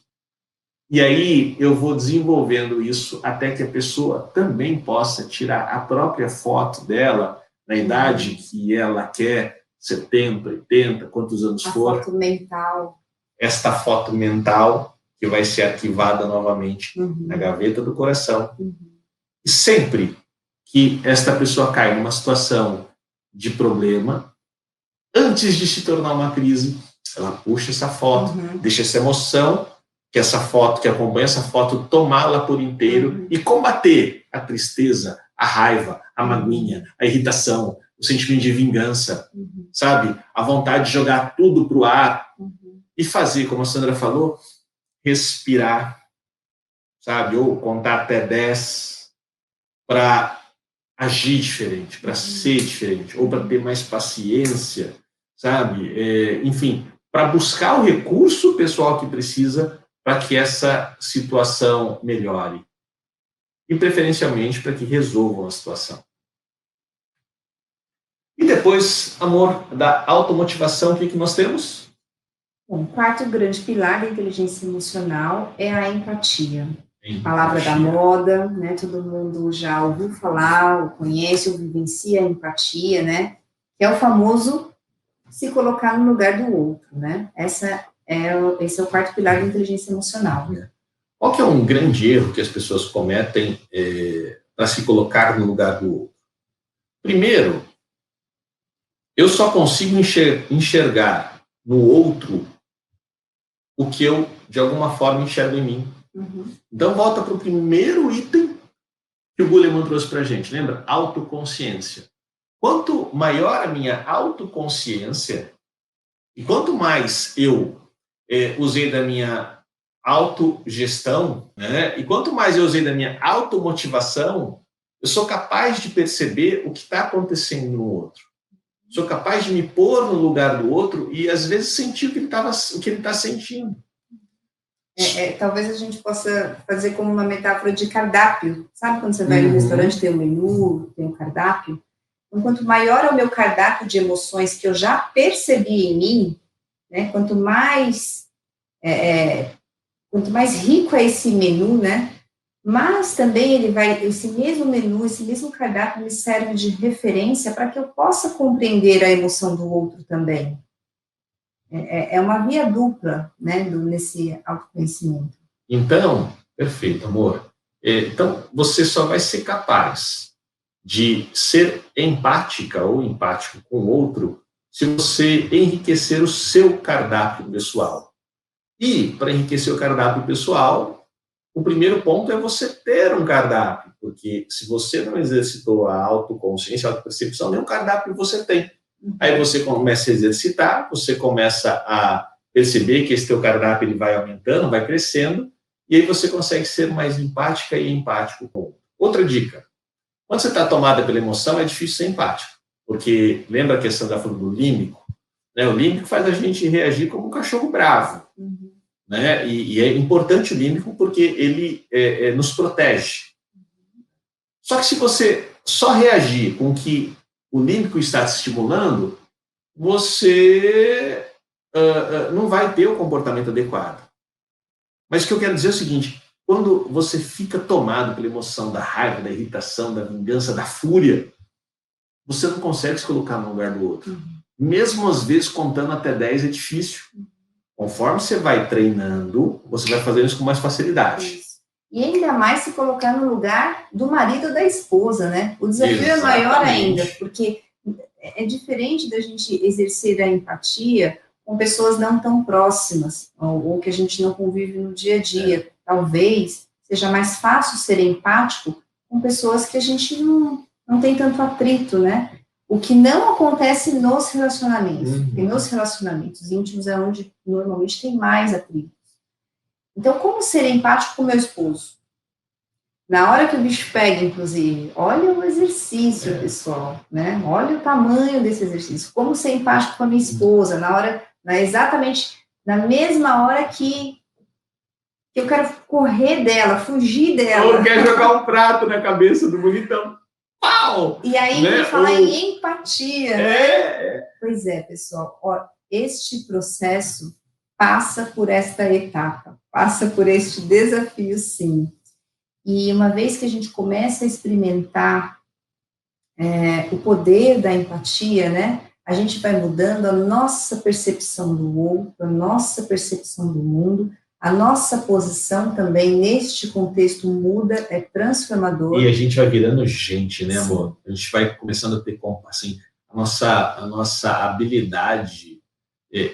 S1: E aí eu vou desenvolvendo isso até que a pessoa também possa tirar a própria foto dela, na idade que ela quer, 70, 80, quantos anos for.
S2: A foto mental.
S1: Esta foto mental que vai ser arquivada novamente na gaveta do coração. E sempre que esta pessoa cai numa situação de problema, antes de se tornar uma crise, ela puxa essa foto, deixa essa emoção, que essa foto, que acompanha essa foto, tomá-la por inteiro e combater a tristeza, a raiva, a magoinha, a irritação, o sentimento de vingança, sabe? A vontade de jogar tudo para o ar e fazer, como a Sandra falou, respirar, sabe? Ou contar até 10 para agir diferente, para ser diferente, ou para ter mais paciência, sabe? Enfim, para buscar o recurso pessoal que precisa para que essa situação melhore. E, preferencialmente, para que resolvam a situação. E depois, amor, da automotivação, o que nós temos?
S2: Bom, o quarto grande pilar da inteligência emocional é a empatia. Palavra da moda, né? Todo mundo já ouviu falar, ou conhece, ou vivencia a empatia, né? Que é o famoso se colocar no lugar do outro, né? Esse é o quarto pilar da inteligência emocional.
S1: Qual que é um grande erro que as pessoas cometem para se colocar no lugar do outro? Primeiro, eu só consigo enxergar no outro o que eu, de alguma forma, enxergo em mim. Então, volta para o primeiro item que o Goleman trouxe para a gente, lembra? Autoconsciência. Quanto maior a minha autoconsciência, e quanto mais eu usei da minha autogestão, né? E quanto mais eu usei da minha automotivação, eu sou capaz de perceber o que está acontecendo no outro. Sou capaz de me pôr no lugar do outro e, às vezes, sentir o que ele está sentindo.
S2: Talvez a gente possa fazer como uma metáfora de cardápio. Sabe quando você vai no restaurante, tem o menu, tem o cardápio? Então, quanto maior é o meu cardápio de emoções que eu já percebi em mim, né, quanto mais rico é esse menu, né, mas também esse mesmo menu, esse mesmo cardápio me serve de referência para que eu possa compreender a emoção do outro também. É uma via dupla, né, nesse autoconhecimento.
S1: Então, perfeito, amor. Então, você só vai ser capaz de ser empática ou empático com o outro se você enriquecer o seu cardápio pessoal. E, para enriquecer o cardápio pessoal, o primeiro ponto é você ter um cardápio, porque se você não exercitou a autoconsciência, a autopercepção, nenhum cardápio você tem. Aí você começa a exercitar, você começa a perceber que esse teu cardápio ele vai aumentando, vai crescendo, e aí você consegue ser mais empática e empático com o outro. Outra dica, quando você está tomada pela emoção, é difícil ser empático, porque lembra a questão da do límbico? Né? O límbico faz a gente reagir como um cachorro bravo. Né? E é importante o límbico porque ele nos protege. Só que se você só reagir com o que o límbico está te estimulando, você não vai ter o comportamento adequado. Mas o que eu quero dizer é o seguinte, quando você fica tomado pela emoção da raiva, da irritação, da vingança, da fúria, você não consegue se colocar no lugar do outro. Mesmo às vezes contando até 10 é difícil. Conforme você vai treinando, você vai fazendo isso com mais facilidade.
S2: Isso. E ainda mais se colocar no lugar do marido ou da esposa, né? O desafio é maior ainda, porque é diferente da gente exercer a empatia com pessoas não tão próximas, ou que a gente não convive no dia a dia. Talvez seja mais fácil ser empático com pessoas que a gente não tem tanto atrito, né? O que não acontece nos relacionamentos, porque nos relacionamentos íntimos é onde normalmente tem mais atritos. Então, como ser empático com meu esposo? Na hora que o bicho pega, inclusive, olha o exercício, pessoal, né? Olha o tamanho desse exercício. Como ser empático com a minha esposa, exatamente na mesma hora que eu quero correr dela, fugir dela.
S1: Ou quer jogar um prato na cabeça do bonitão. Pau!
S2: E aí, né? Falar em empatia, né? Pois é, pessoal. Ó, este processo passa por esta etapa, passa por este desafio, sim. E uma vez que a gente começa a experimentar o poder da empatia, né? A gente vai mudando a nossa percepção do outro, a nossa percepção do mundo, a nossa posição também neste contexto muda, é transformador.
S1: E a gente vai virando gente, né, amor? A gente vai começando a ter, assim, a nossa habilidade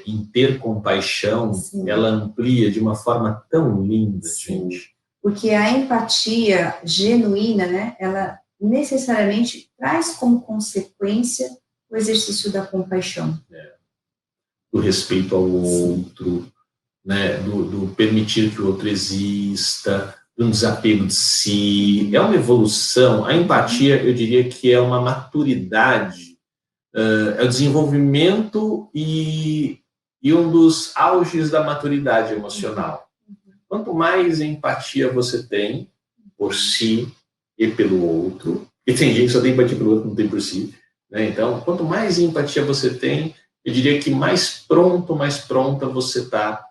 S1: em ter compaixão, sim, ela amplia de uma forma tão linda, sim, gente.
S2: Porque a empatia genuína, né, ela necessariamente traz como consequência o exercício da compaixão.
S1: Do respeito ao outro, né, do permitir que o outro exista, do desapego de si. É uma evolução. A empatia, eu diria que é uma maturidade, é o desenvolvimento e um dos auges da maturidade emocional. Quanto mais empatia você tem por si e pelo outro, e tem gente que só tem empatia pelo outro, não tem por si, né? Então, quanto mais empatia você tem, eu diria que mais pronta você está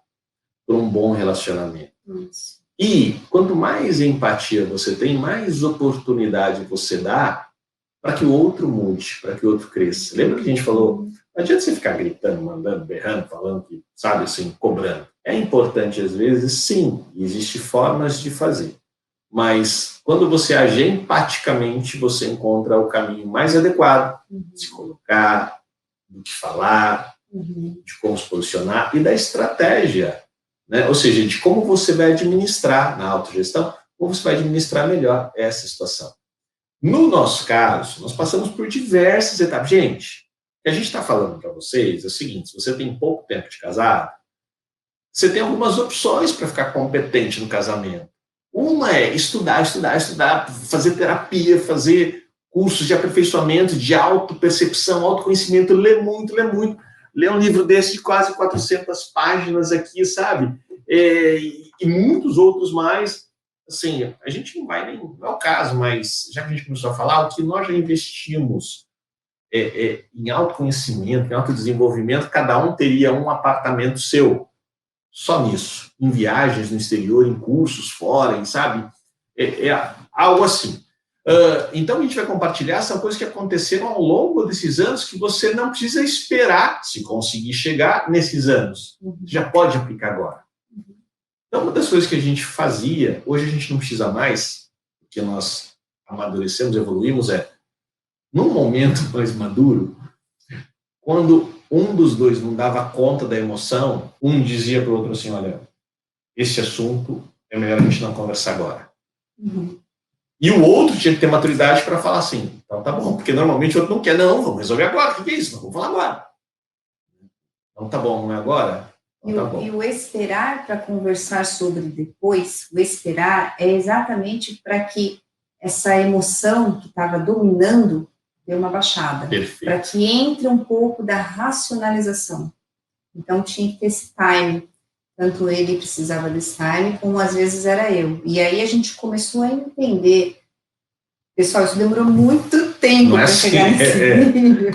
S1: para um bom relacionamento.
S2: Isso.
S1: E quanto mais empatia você tem, mais oportunidade você dá para que o outro mude, para que o outro cresça. Lembra que a gente falou, não adianta você ficar gritando, mandando, berrando, falando, que, sabe, assim, cobrando. É importante, às vezes, sim, existem formas de fazer. Mas quando você age empaticamente, você encontra o caminho mais adequado de se colocar, do que falar, de como se posicionar e da estratégia, né? Ou seja, de como você vai administrar na autogestão, como você vai administrar melhor essa situação. No nosso caso, nós passamos por diversas etapas. Gente, o que a gente está falando para vocês é o seguinte, se você tem pouco tempo de casado, você tem algumas opções para ficar competente no casamento. Uma é estudar, fazer terapia, fazer cursos de aperfeiçoamento, de autopercepção, autoconhecimento, ler muito. Ler um livro desse de quase 400 páginas aqui, sabe? E muitos outros mais. Assim, a gente não vai nem... Não é o caso, mas já que a gente começou a falar, o que nós já investimos em autoconhecimento, em autodesenvolvimento, cada um teria um apartamento seu. Só nisso. Em viagens no exterior, em cursos fora, sabe? Algo assim. Então, a gente vai compartilhar, são coisas que aconteceram ao longo desses anos que você não precisa esperar se conseguir chegar nesses anos. Já pode aplicar agora. Então, uma das coisas que a gente fazia, hoje a gente não precisa mais, porque nós amadurecemos, evoluímos, num momento mais maduro, quando um dos dois não dava conta da emoção, um dizia para o outro assim, olha, esse assunto é melhor a gente não conversar agora. E o outro tinha que ter maturidade para falar assim, então tá bom, porque normalmente o outro não quer, não, vamos resolver agora, o que é isso? Não, vamos falar agora. Então tá bom, não é agora? Então, tá bom.
S2: E o esperar para conversar sobre depois, o esperar é exatamente para que essa emoção que estava dominando dê uma baixada. Para que entre um pouco da racionalização. Então tinha que ter esse time. Tanto ele precisava desse time, como às vezes era eu. E aí a gente começou a entender. Pessoal, isso demorou muito tempo para chegar nesse nível.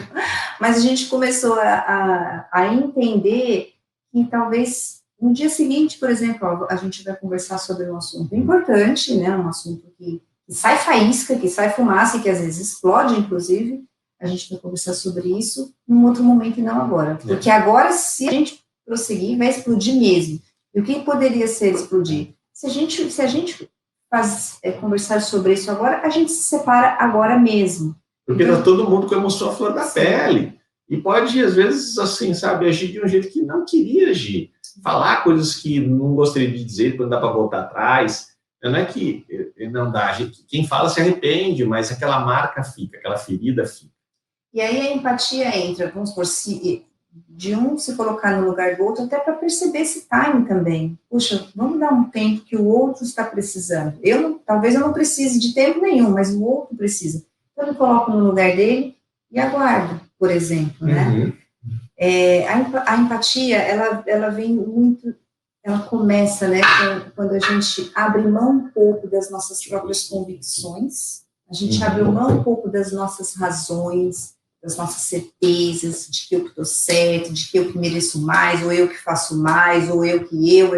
S2: Mas a gente começou a entender que talvez no dia seguinte, por exemplo, a gente vai conversar sobre um assunto importante, né, um assunto que sai faísca, que sai fumaça, e que às vezes explode, inclusive, a gente vai conversar sobre isso num outro momento e não agora. Porque agora, se a gente prosseguir, vai explodir mesmo. E o que poderia ser explodir? Se a gente conversar sobre isso agora, a gente se separa agora mesmo.
S1: Porque tá todo mundo com a emoção à flor da pele. E pode, às vezes, assim, sabe, agir de um jeito que não queria agir. Falar coisas que não gostaria de dizer, quando dá para voltar atrás. Não é que não dá. Quem fala se arrepende, mas aquela marca fica, aquela ferida fica.
S2: E aí a empatia entra, vamos supor, de um se colocar no lugar do outro, até para perceber esse time também. Puxa, vamos dar um tempo que o outro está precisando. Talvez eu não precise de tempo nenhum, mas o outro precisa. Então eu me coloco no lugar dele e aguardo, por exemplo, né? A empatia, ela vem muito, ela começa, né, quando a gente abre mão um pouco das nossas próprias convicções, a gente abre mão um pouco das nossas razões, das nossas certezas, de que eu que estou certo, de que eu que mereço mais, ou eu que faço mais, ou eu que eu.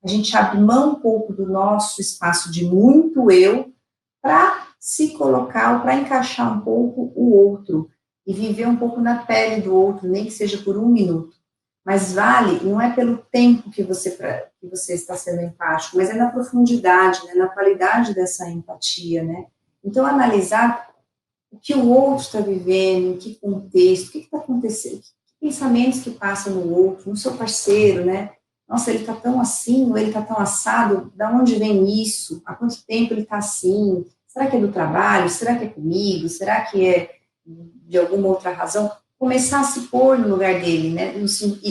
S2: A gente abre mão um pouco do nosso espaço de muito eu para se colocar, ou para encaixar um pouco o outro, e viver um pouco na pele do outro, nem que seja por 1 minuto. Mas vale, não é pelo tempo que você está sendo empático, mas é na profundidade, né, na qualidade dessa empatia, né? Então, analisar o que o outro está vivendo, em que contexto, o que está acontecendo, que pensamentos que passam no outro, no seu parceiro, né? Nossa, ele está tão assim, ou ele está tão assado, da onde vem isso? Há quanto tempo ele está assim? Será que é do trabalho? Será que é comigo? Será que é de alguma outra razão? Começar a se pôr no lugar dele, né?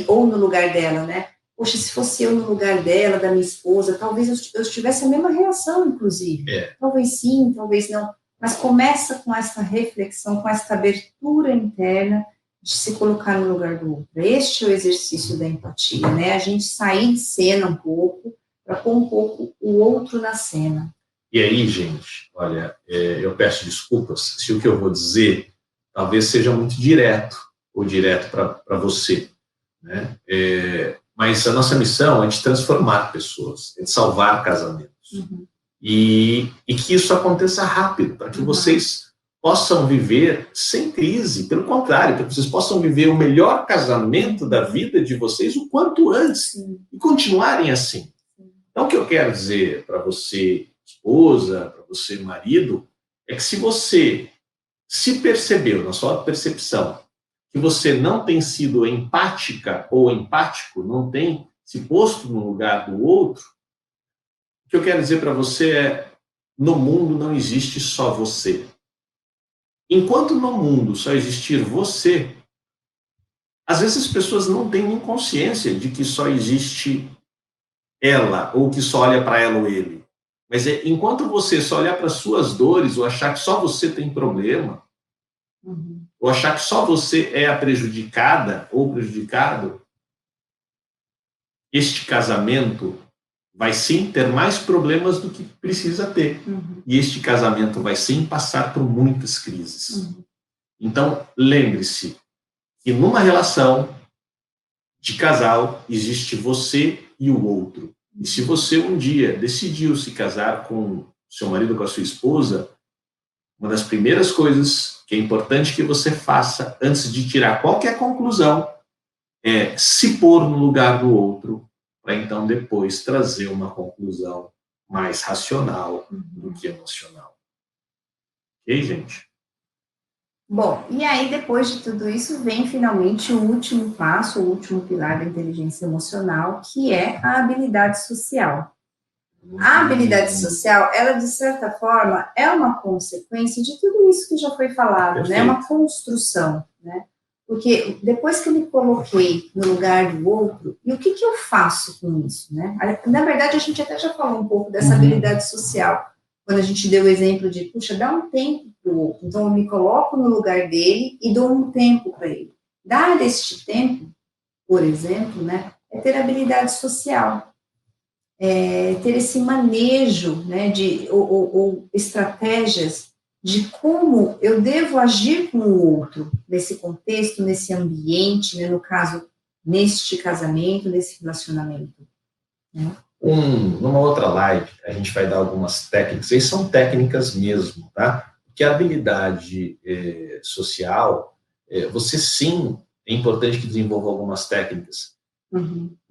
S2: Ou no lugar dela, né? Poxa, se fosse eu no lugar dela, da minha esposa, talvez eu tivesse a mesma reação, inclusive. Talvez sim, talvez não. Mas começa com essa reflexão, com essa abertura interna de se colocar no lugar do outro. Este é o exercício da empatia, né? A gente sair de cena um pouco, para pôr um pouco o outro na cena.
S1: E aí, gente, olha, eu peço desculpas se o que eu vou dizer talvez seja muito direto, ou direto para você, né? Mas a nossa missão é de transformar pessoas, é de salvar casamentos. E que isso aconteça rápido, para que vocês possam viver sem crise, pelo contrário, para que vocês possam viver o melhor casamento da vida de vocês o quanto antes, e continuarem assim. Então, o que eu quero dizer para você, esposa, para você, marido, é que se você se percebeu, na sua percepção, que você não tem sido empática ou empático, não tem se posto no lugar do outro, o que eu quero dizer para você é: no mundo não existe só você. Enquanto no mundo só existir você, às vezes as pessoas não têm nem consciência de que só existe ela, ou que só olha para ela ou ele. Mas enquanto você só olhar para suas dores, ou achar que só você tem problema, ou achar que só você é a prejudicada ou prejudicado, este casamento vai sim ter mais problemas do que precisa ter. E este casamento vai sim passar por muitas crises. Então, lembre-se que numa relação de casal existe você e o outro. E se você um dia decidiu se casar com seu marido ou com a sua esposa, uma das primeiras coisas que é importante que você faça antes de tirar qualquer conclusão é se pôr no lugar do outro, para então depois trazer uma conclusão mais racional do que emocional. Ok, gente?
S2: Bom, e aí depois de tudo isso vem finalmente o último passo, o último pilar da inteligência emocional, que é a habilidade social. A habilidade social, ela, de certa forma, é uma consequência de tudo isso que já foi falado, né? É uma construção, né? Porque depois que eu me coloquei no lugar do outro, e o que eu faço com isso, né? Na verdade, a gente até já falou um pouco dessa habilidade social, quando a gente deu o exemplo de, puxa, dá um tempo para o outro. Então, eu me coloco no lugar dele e dou um tempo para ele. Dar este tempo, por exemplo, né, é ter habilidade social. Ter esse manejo, né, ou estratégias de como eu devo agir com o outro nesse contexto, nesse ambiente, né, no caso, neste casamento, nesse relacionamento. Né?
S1: Numa outra live, a gente vai dar algumas técnicas, e são técnicas mesmo, tá? Porque a habilidade social, você sim, é importante que desenvolva algumas técnicas.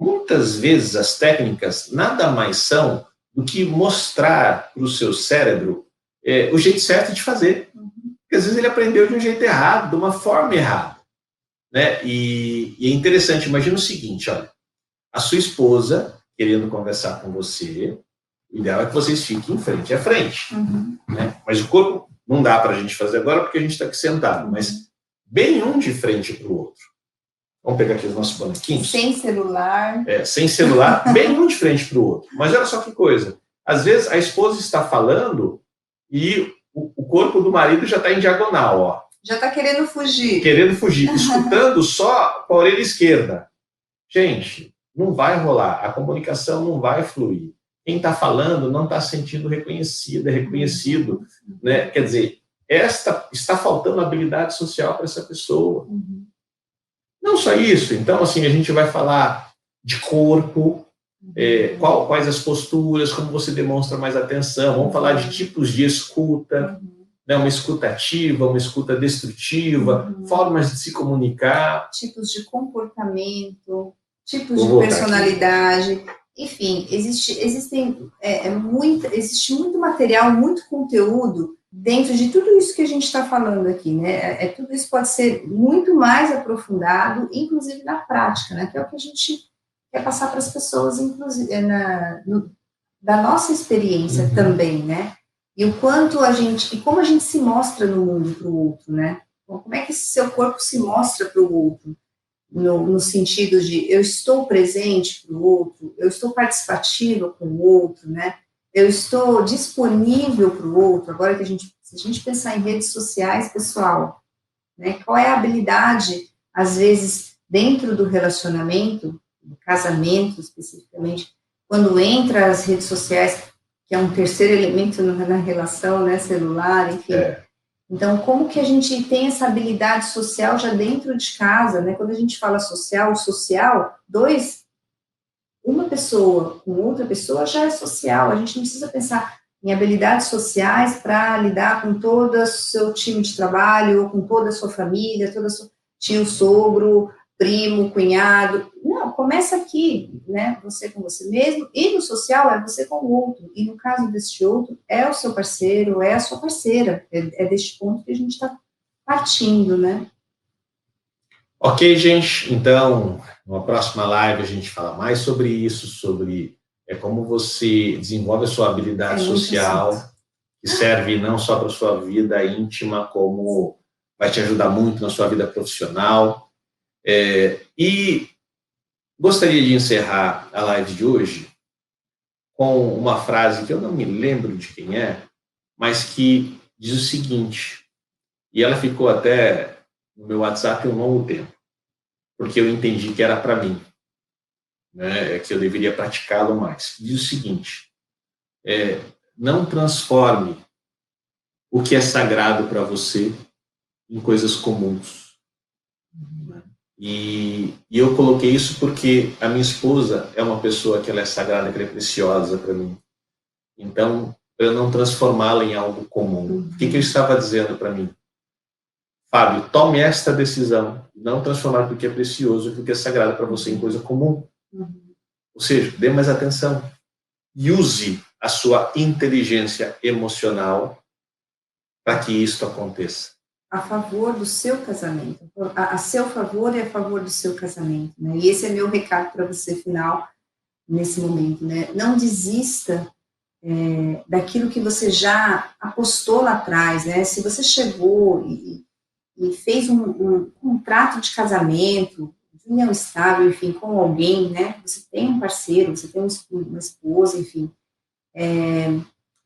S1: Muitas vezes as técnicas nada mais são do que mostrar para o seu cérebro o jeito certo de fazer. Porque às vezes ele aprendeu de um jeito errado, de uma forma errada. Né? E é interessante, imagina o seguinte, olha, a sua esposa querendo conversar com você, o ideal é que vocês fiquem frente a frente. Né? Mas o corpo não dá para a gente fazer agora porque a gente está aqui sentado, mas bem um de frente para o outro. Vamos pegar aqui os nossos bonequinhos.
S2: Sem celular.
S1: Sem celular, bem um de frente para o outro. Mas olha só que coisa. Às vezes a esposa está falando e o corpo do marido já está em diagonal, ó.
S2: Já está querendo fugir.
S1: Querendo fugir, escutando só com a orelha esquerda. Gente, não vai rolar. A comunicação não vai fluir. Quem está falando não está sentindo reconhecido, né? Quer dizer, está faltando habilidade social para essa pessoa. Não só isso, então, assim, a gente vai falar de corpo, quais as posturas, como você demonstra mais atenção, vamos falar de tipos de escuta, né, uma escuta ativa, uma escuta destrutiva, formas de se comunicar.
S2: Tipos de comportamento, tipos de personalidade, enfim, existe muito material, muito conteúdo dentro de tudo isso que a gente está falando aqui, né? Tudo isso pode ser muito mais aprofundado, inclusive na prática, né? Que é o que a gente quer passar para as pessoas, inclusive da nossa experiência também, né? E o quanto e como a gente se mostra no mundo para o outro, né? Então, como é que esse seu corpo se mostra para o outro? No sentido de eu estou presente para o outro, eu estou participativa com o outro, né? Eu estou disponível para o outro. Agora que se a gente pensar em redes sociais, pessoal, né? Qual é a habilidade, às vezes, dentro do relacionamento, do casamento especificamente, quando entra as redes sociais, que é um terceiro elemento na relação, né? Celular, enfim. Então, como que a gente tem essa habilidade social já dentro de casa, né? Quando a gente fala social, uma pessoa com outra pessoa já é social. A gente não precisa pensar em habilidades sociais para lidar com todo o seu time de trabalho, com toda a sua família, tio, sogro, primo, cunhado. Não, começa aqui, né? Você com você mesmo, e no social é você com o outro. E no caso deste outro, é o seu parceiro, é a sua parceira. É deste ponto que a gente está partindo, né?
S1: Ok, gente. Então, numa próxima live a gente fala mais sobre isso, sobre como você desenvolve a sua habilidade social, que serve não só para a sua vida íntima, como vai te ajudar muito na sua vida profissional. E gostaria de encerrar a live de hoje com uma frase que eu não me lembro de quem é, mas que diz o seguinte, e ela ficou até no meu WhatsApp um longo tempo, porque eu entendi que era para mim, né, que eu deveria praticá-lo mais. Diz o seguinte, não transforme o que é sagrado para você em coisas comuns. E eu coloquei isso porque a minha esposa é uma pessoa que ela é sagrada, que ela é preciosa para mim. Então, eu não transformá-la em algo comum. O que eu estava dizendo para mim? Fábio, tome esta decisão, não transformar o que é precioso, o que é sagrado para você em coisa comum. Ou seja, dê mais atenção. E use a sua inteligência emocional para que isso aconteça.
S2: A favor do seu casamento, a seu favor e a favor do seu casamento, né? E esse é meu recado para você final nesse momento, né? Não desista daquilo que você já apostou lá atrás, né? Se você chegou e fez um contrato de casamento, de união estável, enfim, com alguém, né? Você tem um parceiro, você tem uma esposa, enfim.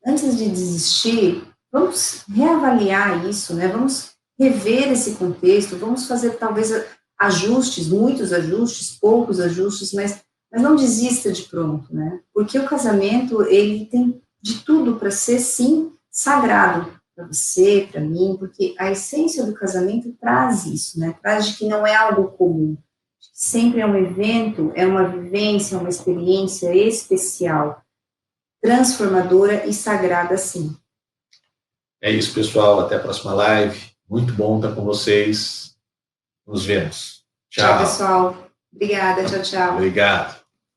S2: Antes de desistir, vamos reavaliar isso, né? Vamos rever esse contexto, vamos fazer talvez ajustes, muitos ajustes, poucos ajustes, mas não desista de pronto, né? Porque o casamento, ele tem de tudo para ser, sim, sagrado para você, para mim, porque a essência do casamento traz isso, né? Traz de que não é algo comum, sempre é um evento, é uma vivência, uma experiência especial, transformadora e sagrada, sim.
S1: É isso, pessoal. Até a próxima live. Muito bom estar com vocês. Nos vemos.
S2: Tchau, pessoal. Obrigada. Tchau, tchau.
S1: Obrigado.